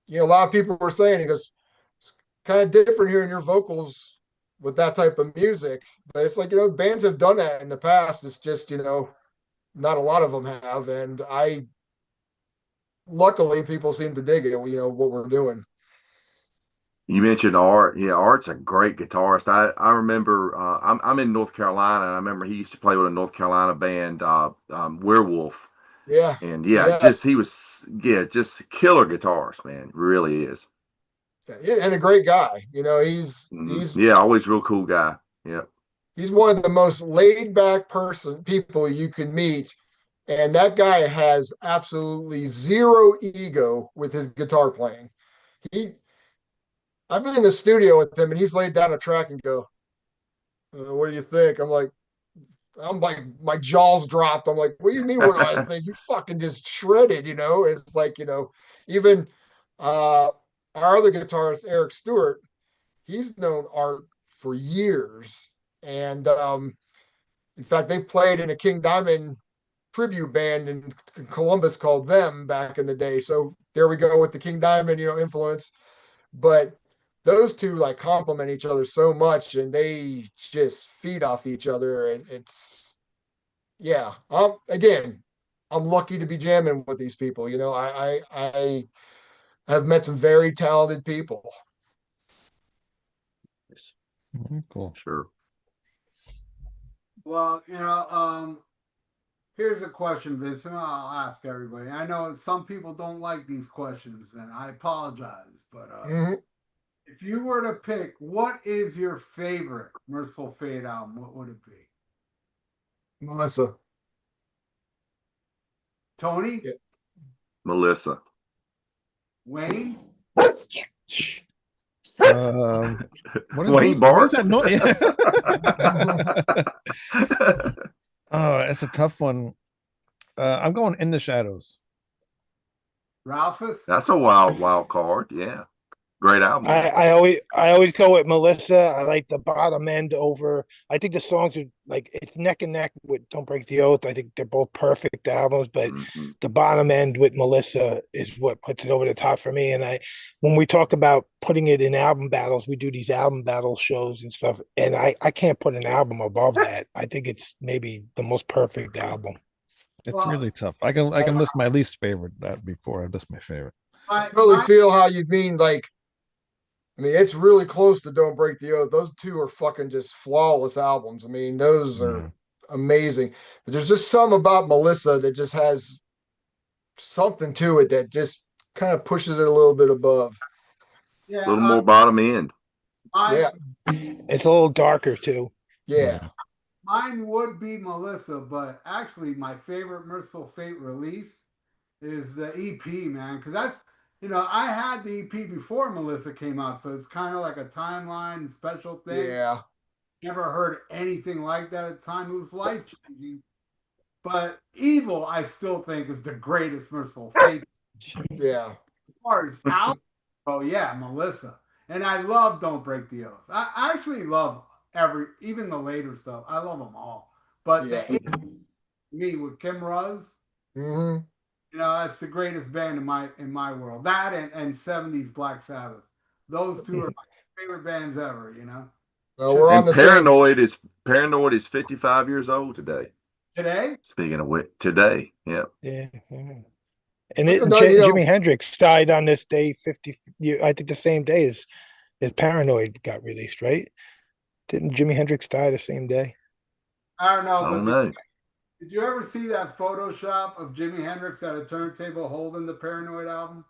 lot of people were saying, he goes, it's kind of different hearing your vocals with that type of music. But it's like, bands have done that in the past. It's just, not a lot of them have. And luckily people seem to dig it, what we're doing. You mentioned Art. Yeah, Art's a great guitarist. I remember I'm in North Carolina, and I remember he used to play with a North Carolina band, Werewolf. Yeah. And yeah, he Yes. was just a killer guitarist, man. Really is. Yeah, and a great guy. Yeah, always real cool guy. Yeah. He's one of the most laid back people you can meet. And that guy has absolutely zero ego with his guitar playing. He I've been in the studio with him, and he's laid down a track and go, what do you think? I'm like, my jaws dropped. I'm like, what do you mean? What do I think? You fucking just shredded, It's like, even our other guitarist, Eric Stewart, he's known Art for years. And in fact, they played in a King Diamond tribute band in Columbus called Them back in the day. So there we go with the King Diamond, influence. But those two like complement each other so much, and they just feed off each other. And it's yeah. Again, I'm lucky to be jamming with these people. I have met some very talented people. Cool. Sure. Well, here's a question, Vincent. I'll ask everybody. I know some people don't like these questions, and I apologize, but Mhm. if you were to pick, what is your favorite Merciful Fate album? What would it be? Melissa. Tony? Yeah. Melissa. Wayne? Wayne what is Bark. that noise? Oh, that's a tough one. I'm going In the Shadows. Ralphus? That's a wild card. Yeah. Great album. I always go with Melissa. I like the bottom end over. I think the songs are like it's neck and neck with Don't Break the Oath. I think they're both perfect albums, but Mhm. the bottom end with Melissa is what puts it over the top for me. And when we talk about putting it in album battles, we do these album battle shows and stuff, and I can't put an album above that. I think it's maybe the most perfect album. It's Well, really tough. I can list my least favorite before I list my favorite. Really feel how you mean. Like, I mean, it's really close to Don't Break the Oath. Those two are fucking just flawless albums. I mean, those are Yeah. amazing. But there's just some about Melissa that just has something to it that just kind of pushes it a little bit above. yeah, A little more bottom end. Yeah, It's a little darker too. yeah. mine would be Melissa, but actually my favorite Merciful Fate release is the EP, man, because that's, I had the EP before Melissa came out, so it's kind of like a timeline special thing. Yeah. Never heard anything like that at the time. It was life changing. But Evil, I still think, is the greatest Merciful Fate. Yeah. As far as out, oh yeah, Melissa. And I love Don't Break the Oath. I actually love even the later stuff. I love them all. But Yeah. me with Kim Ruz, Mm-hmm. that's the greatest band in my world. That and 70s Black Sabbath. Those two are my favorite bands ever, Well, we're on And the same. Paranoid is 55 years old today. Today? Speaking of which, today. Yeah. Yeah. And Jimi Jimi Hendrix died on this day, 50. I think the same day as Paranoid got released, right? Didn't Jimi Hendrix die the same day? I don't know, I but don't know. did you ever see that Photoshop of Jimi Hendrix at a turntable holding the Paranoid album?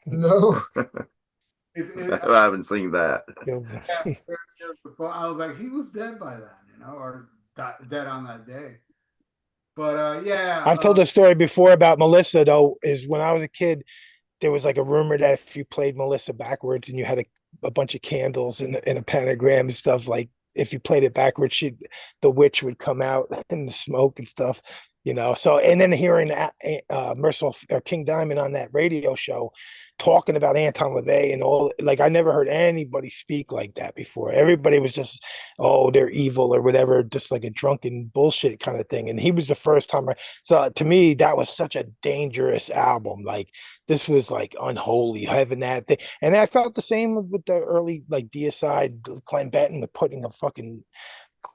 No. I haven't seen that. I was like, he was dead by then, or dead on that day. But yeah, I've told the story before about Melissa, though, is when I was a kid, there was like a rumor that if you played Melissa backwards and you had a bunch of candles and a pentagram and stuff, like if you played it backwards, the witch would come out in the smoke and stuff, So, and then hearing Merciful or King Diamond on that radio show talking about Anton LaVey and all, like I never heard anybody speak like that before. Everybody was just, oh, they're evil or whatever, just like a drunken bullshit kind of thing. And he was the first time so to me, that was such a dangerous album. Like this was like unholy, having that thing. And I felt the same with the early like Deicide, Glenn Benton with putting a fucking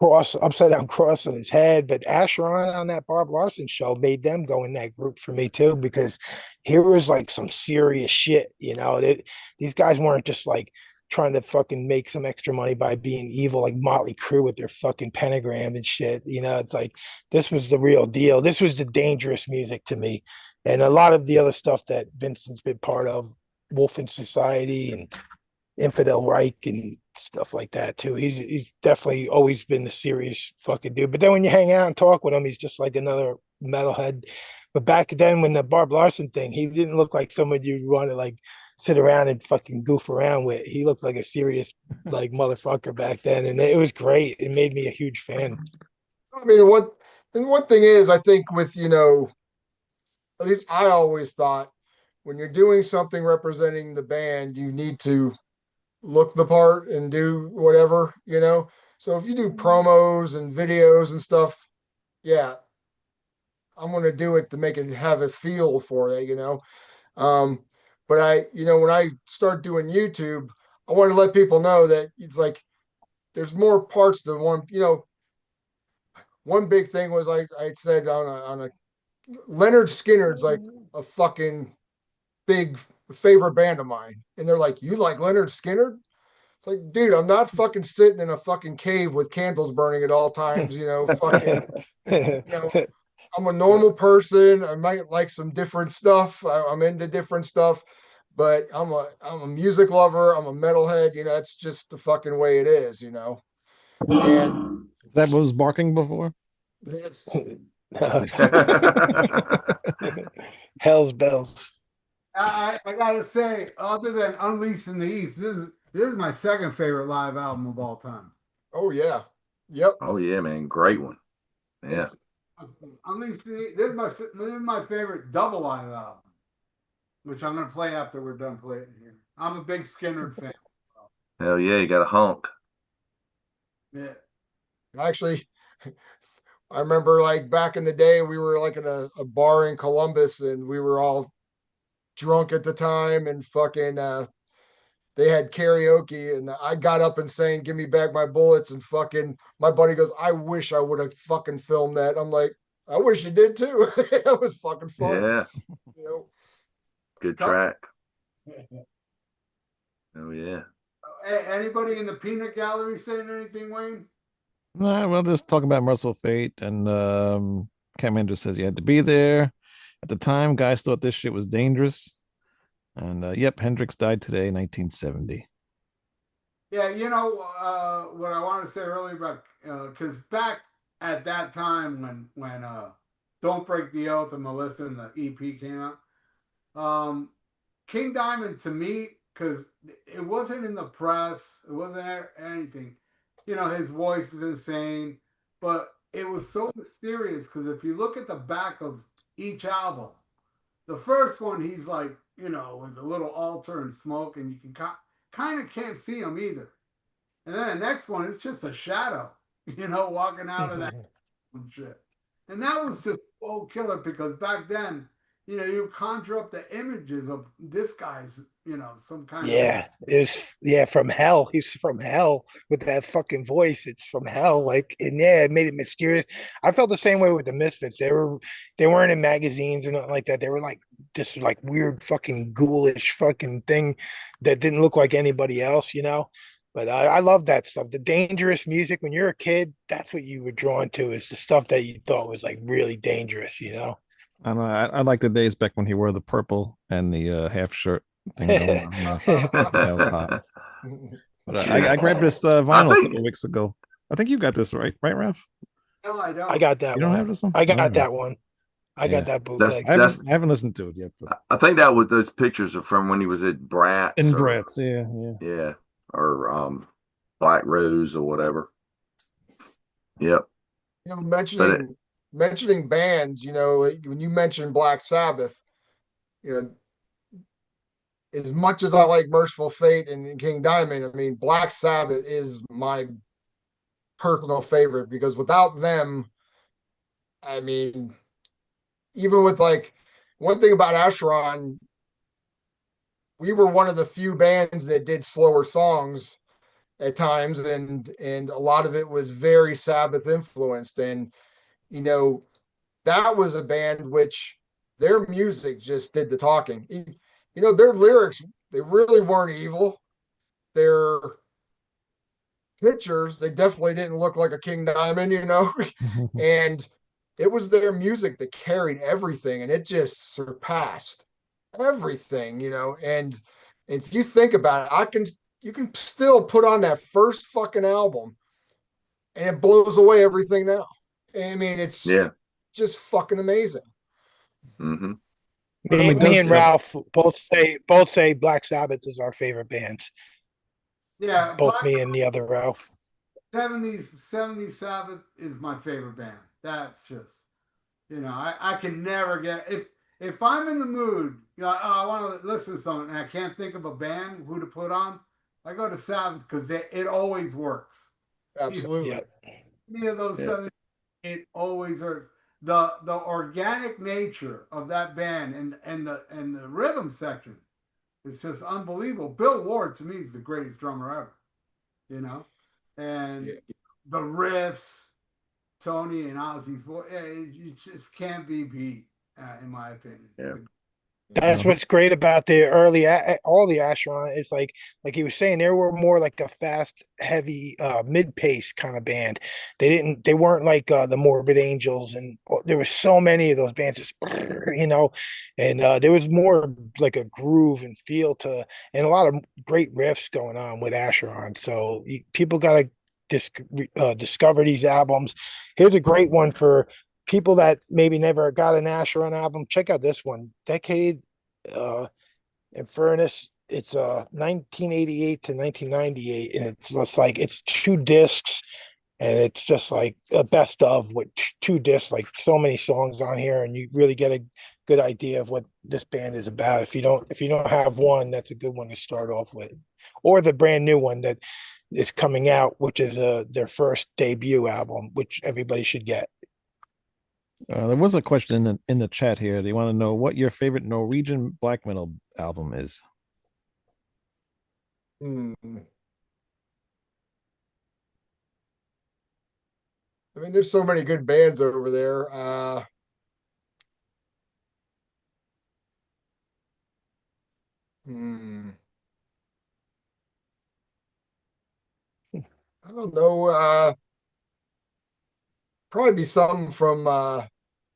upside down cross on his head. But Acheron on that Bob Larson show made them go in that group for me too, because here was like some serious shit. These guys weren't just like trying to fucking make some extra money by being evil, like Motley Crue with their fucking pentagram and shit. It's like this was the real deal. This was the dangerous music to me, and a lot of the other stuff that Vincent's been part of, Wolf in Society and Infidel Reich and stuff like that too. He's definitely always been a serious fucking dude. But then when you hang out and talk with him, he's just like another metalhead. But back then, when the Bob Larson thing, he didn't look like someone you'd want to like sit around and fucking goof around with. He looked like a serious like motherfucker back then, and it was great. It made me a huge fan. I mean, one thing is, I think with, at least I always thought when you're doing something representing the band, you need to look the part and do whatever, So if you do promos and videos and stuff, yeah, I'm going to do it to make it have a feel for it, But when I start doing YouTube, I want to let people know that it's like there's more parts to one. One big thing was like I said on a Leonard Skinner's like a fucking big favorite band of mine, and they're like, "You like Leonard Skinner?" It's like, dude, I'm not fucking sitting in a fucking cave with candles burning at all times, fucking, I'm a normal person. I might like some different stuff. I'm into different stuff, but I'm a music lover. I'm a metalhead. That's just the fucking way it is, And That was barking before. it's, Hell's bells. I gotta say, other than Unleashed in the East, this is my second favorite live album of all time. Oh yeah. Yep. Oh yeah, man, great one. Yeah. Unleashed in the East, this is my favorite double live album, which I'm gonna play after we're done playing here. I'm a big Skinner fan. Hell yeah, you got a honk. Yeah. Actually, I remember like back in the day, we were like in a bar in Columbus and we were all drunk at the time and fucking they had karaoke and I got up and sang "Give Me Back My Bullets" and fucking my buddy goes, "I wish I would have fucking filmed that." I'm like, "I wish you did too." It was fucking fun. Yeah, You know? good track. Oh yeah. Hey, anybody in the peanut gallery saying anything, Wayne? No, we'll just talk about Merciful Fate. And Cam Andrews says you had to be there. At the time, guys thought this shit was dangerous. And yep, Hendrix died today, 1970. Yeah, what I wanted to say earlier about because back at that time when "Don't Break the Oath" and Melissa and the EP came out, King Diamond to me, because it wasn't in the press, it wasn't anything. His voice is insane, but it was so mysterious because if you look at the back of each album, the first one he's like, with a little altar and smoke, and you can kind of can't see him either. And then the next one, it's just a shadow, walking out of that and shit. And that was just so killer because back then, you conjure up the images of this guy's, some kind of from hell. He's from hell with that fucking voice. It's from hell. Like, and yeah, it made it mysterious. I felt the same way with the Misfits. They weren't in magazines or nothing like that. They were like this like weird fucking ghoulish fucking thing that didn't look like anybody else, But I love that stuff. The dangerous music when you're a kid, that's what you were drawn to, is the stuff that you thought was like really dangerous, I know. I like the days back when he wore the purple and the half shirt thing going on. That was hot. But I grabbed this vinyl a couple of weeks ago. I think you got this right, Ralph? No, I don't. I got that You don't one. have this one? I got Oh. that one. I got that bootleg. I haven't listened to it yet. But... I think that was those pictures are from when he was at Bratz. In Bratz, yeah. Yeah, or Black Rose or whatever. Yep. Mentioning bands, when you mentioned Black Sabbath, as much as I like Merciful Fate and King Diamond, I mean, Black Sabbath is my personal favorite because without them, I mean, even with like one thing about Acheron, we were one of the few bands that did slower songs at times, and a lot of it was very Sabbath influenced. And that was a band which their music just did the talking. Their lyrics, they really weren't evil. Their pictures, they definitely didn't look like a King Diamond, and it was their music that carried everything, and it just surpassed everything, and if you think about it, you can still put on that first fucking album and it blows away everything now. I mean, it's just fucking amazing. Mm-hmm. Me and Ralph both say Black Sabbath is our favorite bands. Yeah, both me and the other Ralph. 70s Sabbath is my favorite band. That's just, I can never get if I'm in the mood, I want to listen to something and I can't think of a band who to put on, I go to Sabbath because it always works. Absolutely. Any of those 70s, it always works. The organic nature of that band and the rhythm section is just unbelievable. Bill Ward to me is the greatest drummer ever, and the riffs, Tony and Ozzy's voice, you just can't be beat, in my opinion. Yeah. That's what's great about the all the Acheron is like he was saying, they were more like a fast, heavy, mid-pace kind of band. They weren't like the Morbid Angels, and there were so many of those bands, just, and there was more like a groove and feel to, and a lot of great riffs going on with Acheron. So people got to discover these albums. Here's a great one for people that maybe never got an Acheron album. Check out this one, Decade in Furnace. It's 1988 to 1998, and it's just like it's 2 discs, and it's just like a best of with 2 discs, like so many songs on here, and you really get a good idea of what this band is about. If you don't have one, that's a good one to start off with, or the brand new one that is coming out, which is their first debut album, which everybody should get. There was a question in the chat here. They want to know what your favorite Norwegian black metal album is. Hmm. I mean, there's so many good bands over there. Hmm. I don't know. Probably be something from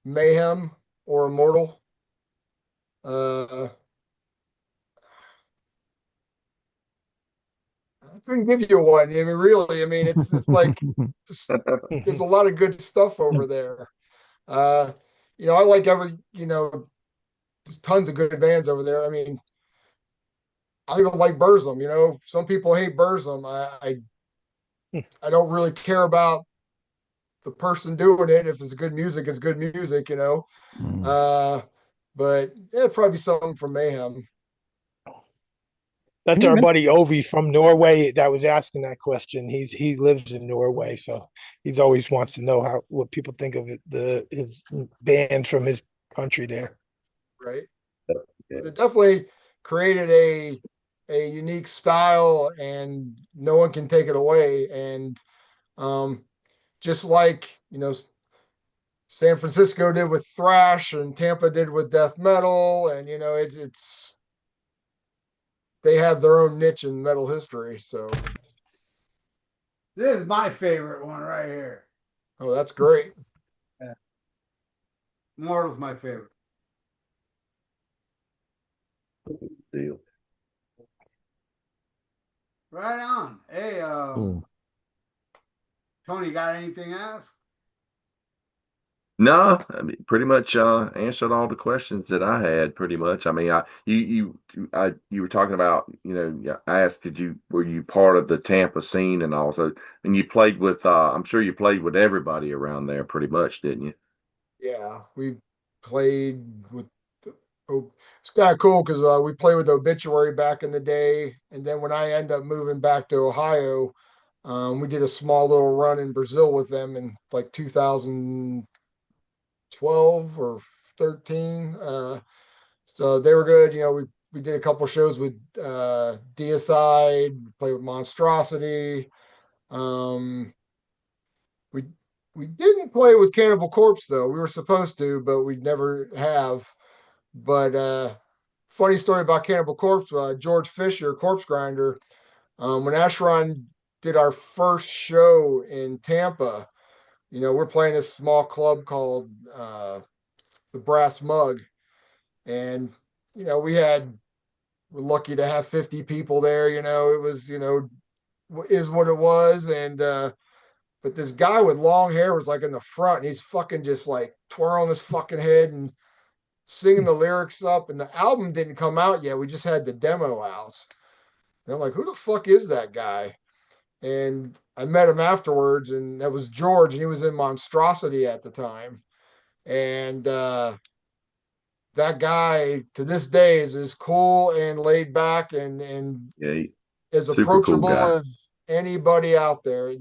Mayhem or Immortal. Uh, I couldn't give you one. I mean, really, I mean, it's like just, there's a lot of good stuff over there. Uh, I like there's tons of good bands over there. I mean, I even like Burzum. Some people hate Burzum. I don't really care about the person doing it. If it's good music, it's good music. Mm. But yeah, it'd probably be something from Mayhem. That's our buddy Ovi from Norway that was asking that question. He lives in Norway, so he's always wants to know what people think of his band from his country there. Right. Yeah. It definitely created a unique style, and no one can take it away. And just like San Francisco did with thrash, and Tampa did with death metal, and it's they have their own niche in metal history. So, This is my favorite one right here. oh, that's great. Mortal's my favorite. Deal. Right on. Hey, Cool. Tony, got anything else? No, I mean, pretty much answered all the questions that I had. Pretty much. I mean, you were talking about, I asked, were you part of the Tampa scene, and also, and you played with, I'm sure you played with everybody around there, pretty much, didn't you? Yeah, we played with. It's kind of cool because we played with Obituary back in the day, and then when I ended up moving back to Ohio, we did a small little run in Brazil with them in like 2012 or 13. So they were good. We did a couple shows with Deicide, played with Monstrosity. Um, we we didn't play with Cannibal Corpse though. We were supposed to, but we never have. But funny story about Cannibal Corpse, George Fisher, Corpse Grinder, when Acheron did our first show in Tampa, we're playing this small club called the Brass Mug. And, we're lucky to have 50 people there. It was, is what it was. And, but this guy with long hair was like in the front, and he's fucking just like twirling his fucking head and singing the lyrics up. And the album didn't come out yet. We just had the demo out. And I'm like, who the fuck is that guy? And I met him afterwards, and that was George, and he was in Monstrosity at the time. And that guy to this day is as cool and laid back and Yeah, as super cool approachable guy. as anybody out there.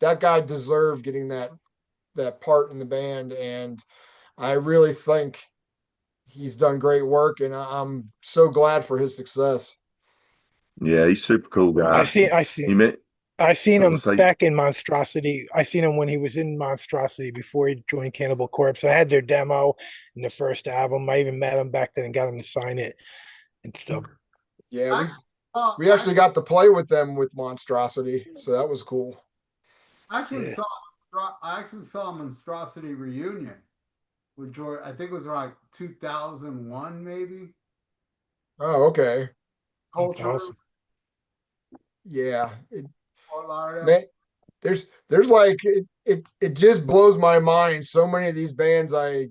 That guy deserved getting that part in the band, and I really think he's done great work, and I'm so glad for his success. Yeah, he's super cool guy. You met. I seen I him was say- back in Monstrosity. I seen him when he was in Monstrosity before he joined Cannibal Corpse. I had their demo in the first album. I even met him back then and got him to sign it and stuff. Yeah, we actually got to play with them with Monstrosity, so that was cool. I actually Yeah. saw a Monstrosity reunion with George. I think it was like 2001, maybe. Oh, okay. That's Culture, awesome. Yeah. Fort Lauderdale. Man, there's like it just blows my mind. So many of these bands I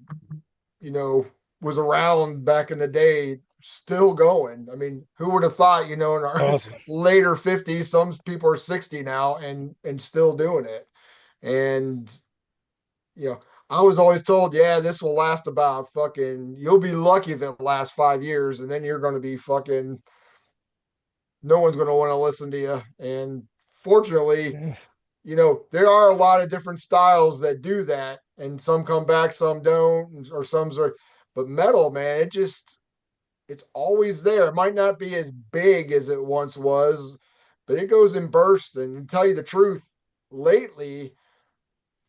was around back in the day still going. I mean, who would have thought, in our Awesome. later 50s, some people are 60 now and still doing it. And I was always told, yeah, this will last about you'll be lucky if it lasts 5 years, and then you're going to be no one's going to want to listen to you. And fortunately, there are a lot of different styles that do that, and some come back, some don't, or but metal, man, it's always there. It might not be as big as it once was, but it goes in bursts. And to tell you the truth, lately,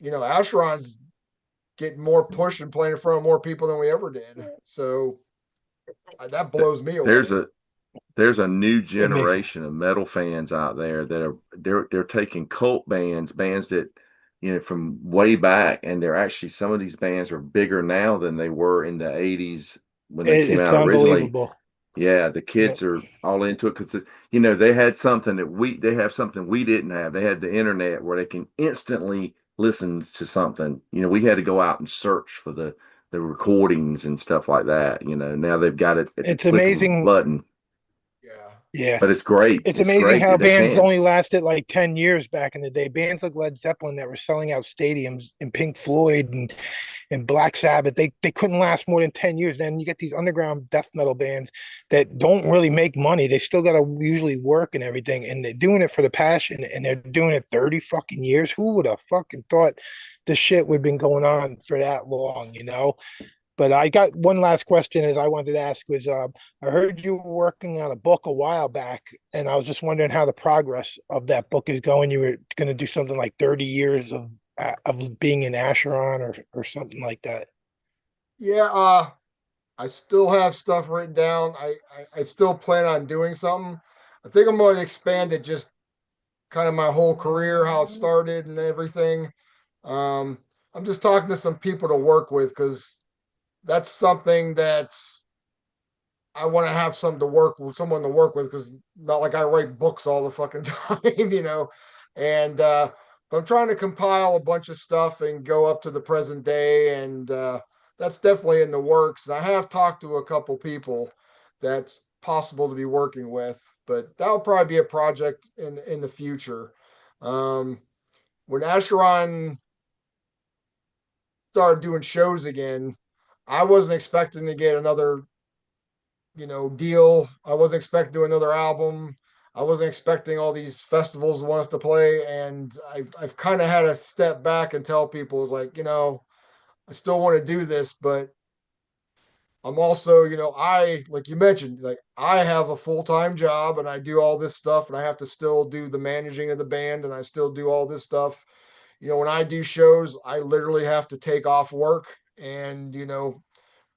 Acheron's getting more push and playing in front of more people than we ever did. So that blows me away. There's a new generation of metal fans out there that they're taking cult bands that from way back, and they're actually, some of these bands are bigger now than they were in the 80s when they came out originally. Unbelievable. Yeah, the kids are all into it because they had something they have something we didn't have. They had the internet where they can instantly listen to something. We had to go out and search for the recordings and stuff like that. Now they've got it at It's the click of a amazing. button. Yeah. But it's great. It's amazing great how that they bands can. only lasted like 10 years back in the day. Bands like Led Zeppelin that were selling out stadiums, and Pink Floyd and Black Sabbath, they couldn't last more than 10 years. Then you get these underground death metal bands that don't really make money. They still got to usually work and everything, and they're doing it for the passion, and they're doing it 30 fucking years. Who would have fucking thought this shit would have been going on for that long, But I got one last question as I wanted to ask was, I heard you were working on a book a while back, and I was just wondering how the progress of that book is going. You were going to do something like 30 years of being in Acheron or something like that. Yeah, I still have stuff written down. I still plan on doing something. I think I'm going to expand it, just kind of my whole career, how it started and everything. I'm just talking to some people to work with, because that's something that I want to have someone to work with, because not like I write books all the fucking time. And but I'm trying to compile a bunch of stuff and go up to the present day, and that's definitely in the works. And I have talked to a couple people that's possible to be working with, but that'll probably be a project in the future. When Acheron started doing shows again, I wasn't expecting to get another deal. I wasn't expecting to do another album. I wasn't expecting all these festivals to want us to play. And I've kind of had to step back and tell people, it's like, I still want to do this, but I'm also, like you mentioned, like I have a full-time job and I do all this stuff, and I have to still do the managing of the band, and I still do all this stuff. When I do shows, I literally have to take off work, and,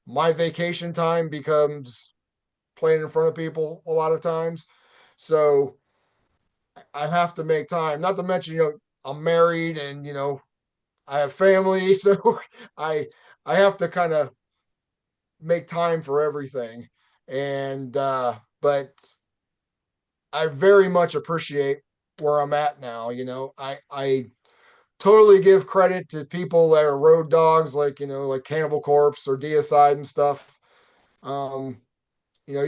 my vacation time becomes playing in front of people a lot of times. So I have to make time, not to mention, I'm married, and, I have family. So I have to kind of make time for everything. And, but I very much appreciate where I'm at now. I totally give credit to people that are road dogs, like, like Cannibal Corpse or Deicide and stuff. You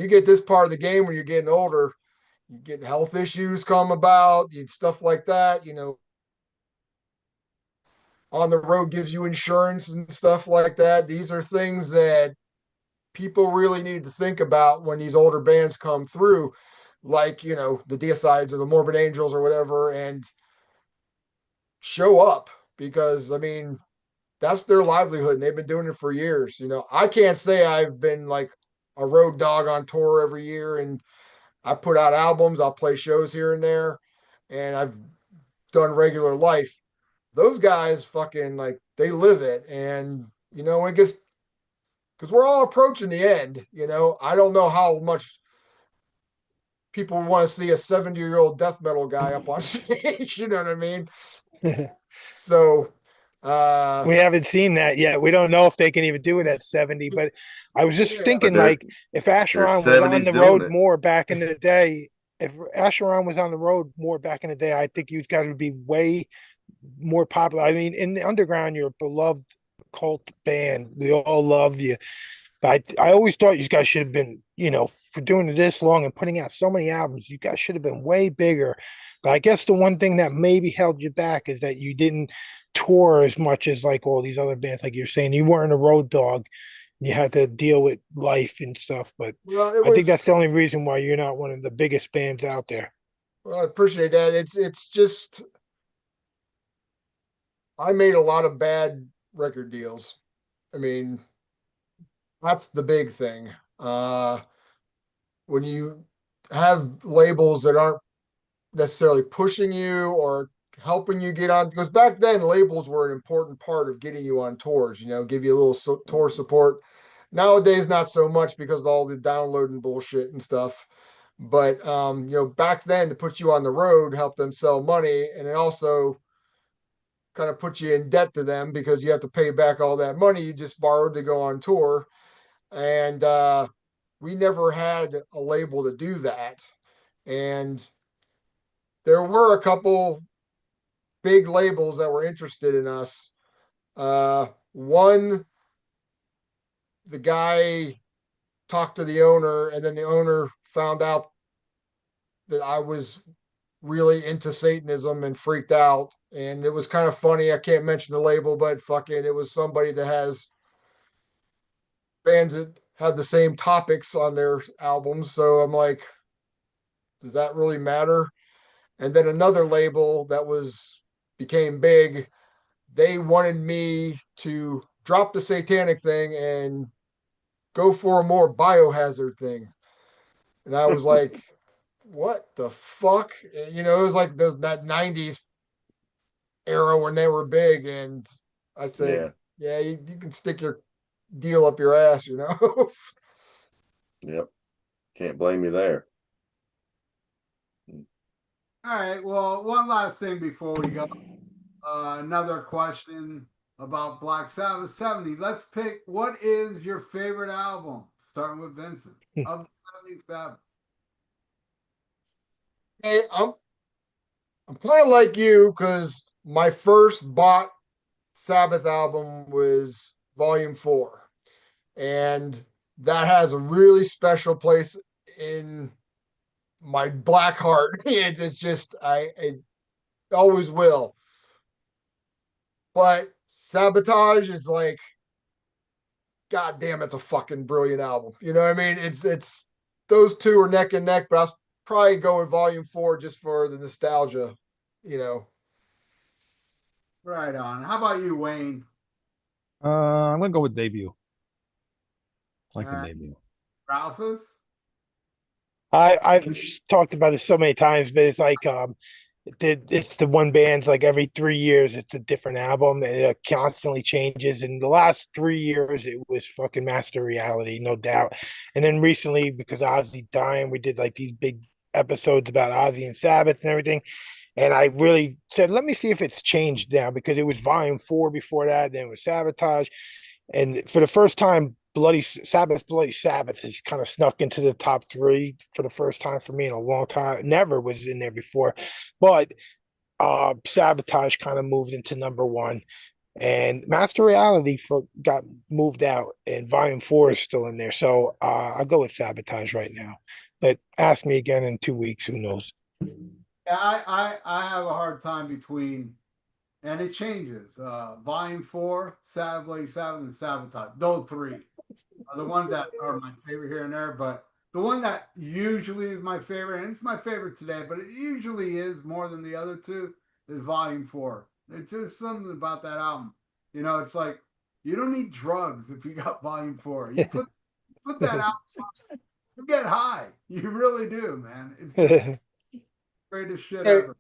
get this part of the game when you're getting older, you get health issues come about, stuff like that. On the road gives you insurance and stuff like that. These are things that people really need to think about when these older bands come through, like, the Deicides or the Morbid Angels or whatever, and show up, because, I mean, that's their livelihood, and they've been doing it for years. I can't say I've been like a road dog on tour every year, and I put out albums, I'll play shows here and there, and I've done regular life. Those guys fucking, like, they live it. And, when it gets, because we're all approaching the end, I don't know how much people want to see a 70-year-old death metal guy up on stage. You know what I mean? So, We haven't seen that yet. We don't know if they can even do it at 70, but I was just thinking, like, if Acheron was on the road more back in the day, I think you've got to be way more popular. I mean, in the underground, you're a beloved cult band. We all love you. I always thought you guys should have been, for doing it this long and putting out so many albums, you guys should have been way bigger. But I guess the one thing that maybe held you back is that you didn't tour as much as like all these other bands. Like you're saying, you weren't a road dog. You had to deal with life and stuff. But Well, it I think that's was. the only reason why you're not one of the biggest bands out there. Well, I appreciate that. It's just I made a lot of bad record deals. I mean, that's the big thing. When you have labels that aren't necessarily pushing you or helping you get on, because back then labels were an important part of getting you on tours, give you a little tour support. Nowadays, not so much because of all the downloading bullshit and stuff. But back then to put you on the road, help them sell money, and it also kind of put you in debt to them because you have to pay back all that money you just borrowed to go on tour. And we never had a label to do that. And there were a couple big labels that were interested in us. One, the guy talked to the owner, and then the owner found out that I was really into Satanism and freaked out. And it was kind of funny. I can't mention the label, but fucking, it was somebody that has bands that have the same topics on their albums. So I'm like, does that really matter? And then another label that became big, they wanted me to drop the satanic thing and go for a more biohazard thing. And I was like, what the fuck? It was like that 90s era when they were big. And I said, yeah, you can stick your deal up your ass, Yep. Can't blame you there. All right. Well, one last thing before we go. Another question about Black Sabbath 70. Let's pick, what is your favorite album? Starting with Vincent of the 70 Sabbath. Hey, I'm kind of like you because my first bought Sabbath album was Volume 4. And that has a really special place in my black heart. It's just, I always will. But Sabotage is like, God damn, it's a fucking brilliant album. You know what I mean? It's those two are neck and neck, but I'll probably go with Volume 4 just for the nostalgia, Right on. How about you, Wayne? I'm gonna go with debut. I like the Uh, debut. Ralphus? I've talked about this so many times, but it's like it's the one band's like every 3 years it's a different album and it constantly changes. And the last 3 years it was fucking Master Reality, no doubt. And then recently, because Ozzy dying, we did like these big episodes about Ozzy and Sabbath and everything. And I really said, let me see if it's changed now, because it was Volume 4 before that, then it was Sabotage. And for the first time, Bloody Sabbath has kind of snuck into the top 3 for the first time for me in a long time. Never was in there before, but Sabotage kind of moved into number 1, and Master Reality got moved out, and Volume 4 is still in there. So I'll go with Sabotage right now. But ask me again in 2 weeks, who knows? Yeah, I have a hard time between, and it changes. Volume 4, Bloody Sabbath, and Sabotage. Those 3 are the ones that are my favorite here and there. But the one that usually is my favorite, and it's my favorite today, but it usually is more than the other 2, is Volume 4. It's just something about that album. It's like you don't need drugs if you got Volume 4. You put that out, you get high. You really do, man. It's just greatest shit Hey, ever.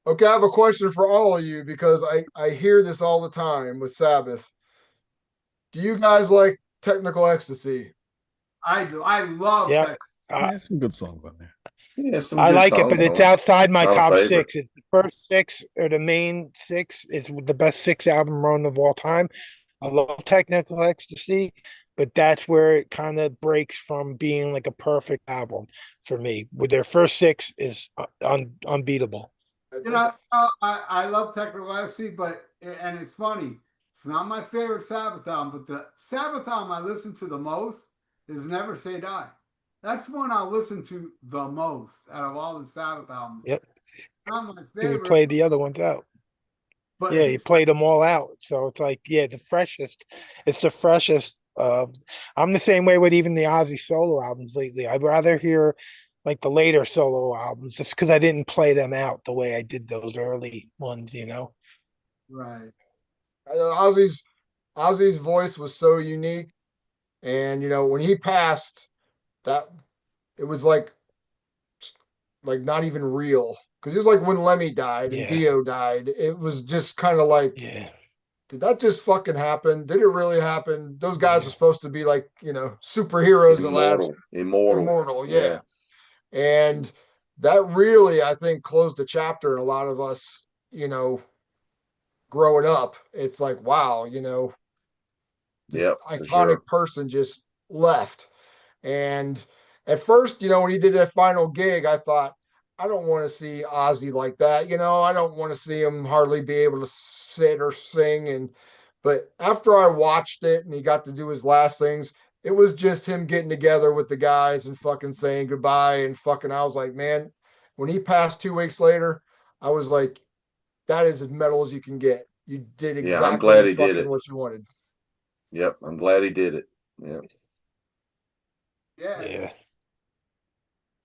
okay, I have a question for all of you because I hear this all the time with Sabbath. Do you guys like Technical Ecstasy? I do. I love Yeah. Texas. Yeah, some good songs on there. Yeah, some I good like it, songs but it's on it. outside my Not a top favorite. 6. It's the first 6 or the main 6. It's the best 6 album run of all time. I love Technical Ecstasy, but that's where it kind of breaks from being like a perfect album for me. With their first 6 is unbeatable. I love Technical Ecstasy, and it's funny. It's not my favorite Sabbath album, but the Sabbath album I listen to the most is Never Say Die. That's the one I'll listen to the most out of all the Sabbath albums. Yep. Not my You favorite, played the other ones out. but Yeah, you played them all out. So it's like, yeah, the freshest. It's the freshest. I'm the same way with even the Ozzy solo albums lately. I'd rather hear like the later solo albums just because I didn't play them out the way I did those early ones, you know? right. Ozzy's voice was so unique, and when he passed, that it was like not even real, because it was like when Lemmy died and Yeah, Dio died. It was just kind of like, yeah, did that just fucking happen? Did it really happen? Those guys yeah, were supposed to be like superheroes that last immortal, Yeah. yeah. And that really, I think, closed a chapter in a lot of us, growing up. It's like, wow, this Yep, for iconic sure. person just left. And at first, when he did that final gig, I thought, I don't want to see Ozzy like that. I don't want to see him hardly be able to sit or sing. But after I watched it and he got to do his last things, it was just him getting together with the guys and fucking saying goodbye. And fucking, I was like, man, when he passed 2 weeks later, I was like, that is as metal as you can get. You did Yeah, I'm exactly glad he did fucking it. what you wanted. Yep, I'm glad he did it. Yep. Yeah. yeah.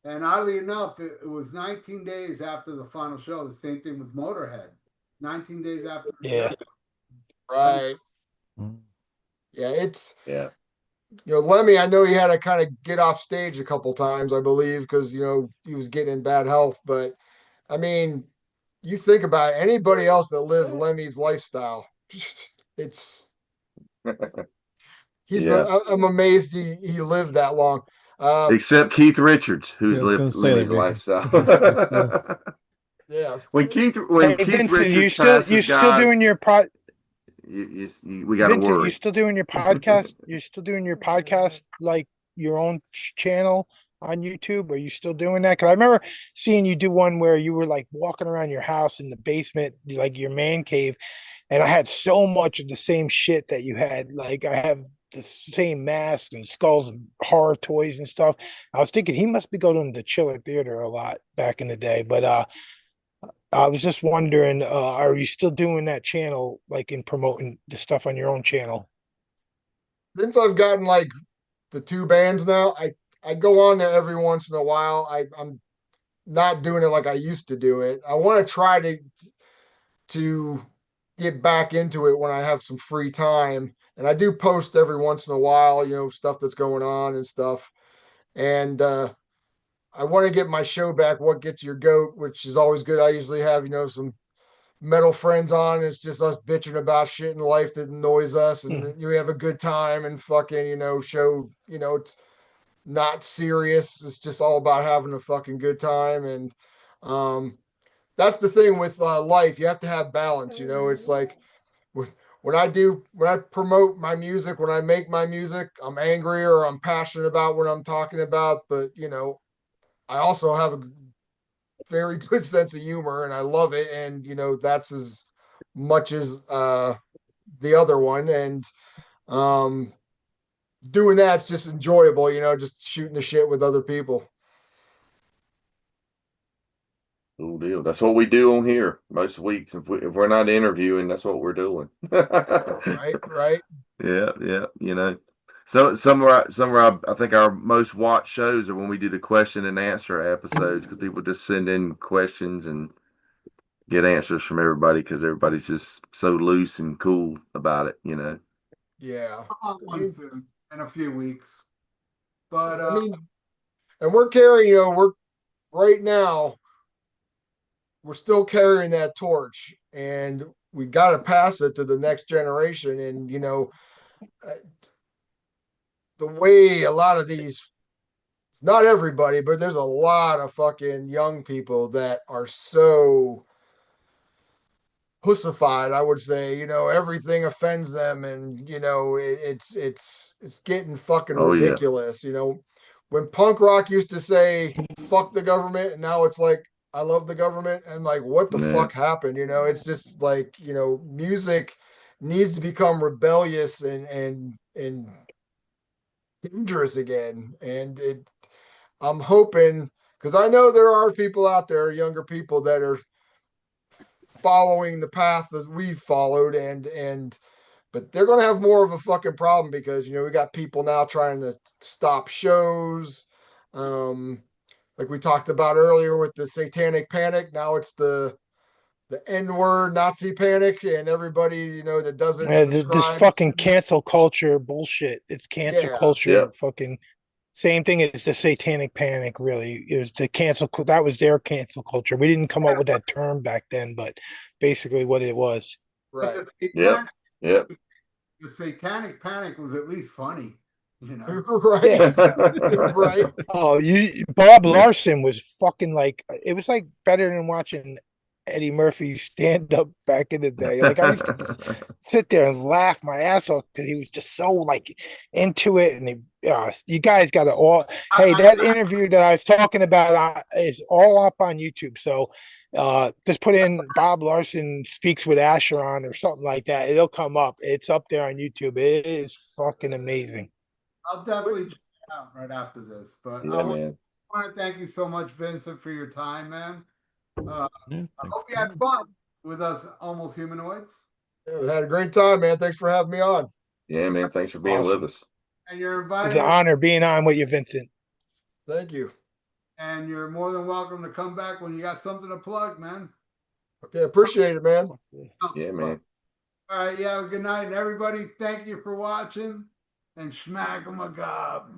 And oddly enough, it was 19 days after the final show. The same thing with Motorhead. 19 days after. Yeah. Right. Mm. Yeah, it's Yeah. Lemmy, I know he had to kind of get off stage a couple times, I believe, because he was getting in bad health. But I mean, you think about it, anybody else that lived Lemmy's lifestyle, it's Yeah. I'm amazed he lived that long. Except Keith Richards, Yeah, who's I was lived gonna say Lemmy's that lifestyle. Yeah. when Hey, Keith Vincent, Richards passes, you still guys, doing your we got to Vincent, you worry. still doing your podcast? You're still doing your podcast, like your own channel on YouTube? Are you still doing that? Because I remember seeing you do one where you were like walking around your house in the basement, like your man cave, and I had so much of the same shit that you had. Like I have the same masks and skulls and horror toys and stuff. I was thinking he must be going to the Chiller Theater a lot back in the day, but I was just wondering, are you still doing that channel, like in promoting the stuff on your own channel? Since I've gotten like the two bands now, I go on there every once in a while. I'm not doing it like I used to do it. I want to try to get back into it when I have some free time. And I do post every once in a while, stuff that's going on and stuff. And I want to get my show back, What Gets Your Goat, which is always good. I usually have, some metal friends on. It's just us bitching about shit in life that annoys us, and we have a good time and fucking, show, it's not serious. It's just all about having a fucking good time. And that's the thing with life. You have to have balance. It's like when I promote my music, when I make my music, I'm angry or I'm passionate about what I'm talking about. But I also have a very good sense of humor and I love it. And that's as much as the other one. And doing that's just enjoyable, just shooting the shit with other people. Cool deal. That's what we do on here most weeks. If we're not interviewing, that's what we're doing. Right. Yeah, yeah. So I think our most watched shows are when we do the question and answer episodes because people just send in questions and get answers from everybody because everybody's just so loose and cool about it. Yeah. I'm on one soon in a few weeks. But I mean, and we're carrying, we're right now, we're still carrying that torch and we got to pass it to the next generation. And, uh, the way a lot of these, it's not everybody, but there's a lot of fucking young people that are so pussified, I would say. Everything offends them, and it's getting fucking Oh yeah. ridiculous. When punk rock used to say fuck the government, and now it's like I love the government, and like what the Yeah. fuck happened? It's just like music needs to become rebellious and dangerous again. And I'm hoping, because I know there are people out there, younger people that are following the path as we've followed, but they're going to have more of a fucking problem because, you know, we got people now trying to stop shows. Like we talked about earlier with the satanic panic. Now it's the N-word Nazi panic, and everybody, you know, that doesn't This subscribe fucking to, cancel culture bullshit. It's cancel yeah, culture. Yep. Fucking same thing as the satanic panic. Really, it was the cancel. That was their cancel culture. We didn't come up with that term back then, but basically what it was. right. Yep. Yep. The satanic panic was at least funny, you know. Right. Right. Oh, Bob Larson was fucking like, it was like better than watching Eddie Murphy stand up back in the day. Like I used to just sit there and laugh my ass off because he was just so like into it. And you guys got to all. Hey, that interview that I was talking about is all up on YouTube. So just put in Bob Larson speaks with Acheron or something like that. It'll come up. It's up there on YouTube. It is fucking amazing. I'll definitely check it out right after this. But Yeah, man. I want to thank you so much, Vincent, for your time, man. Yeah, I hope you had fun with us almost humanoids. Yeah, we had a great time, man. Thanks for having me on. Yeah, man. Thanks for being Awesome. with us. And you're It's invited, an honor being on with you, Vincent. Thank you. and you're more than welcome to come back when you got something to plug, man. Okay, appreciate it, man. Yeah, man. All right, yeah, good night. And everybody, thank you for watching. And schmack 'em a gob.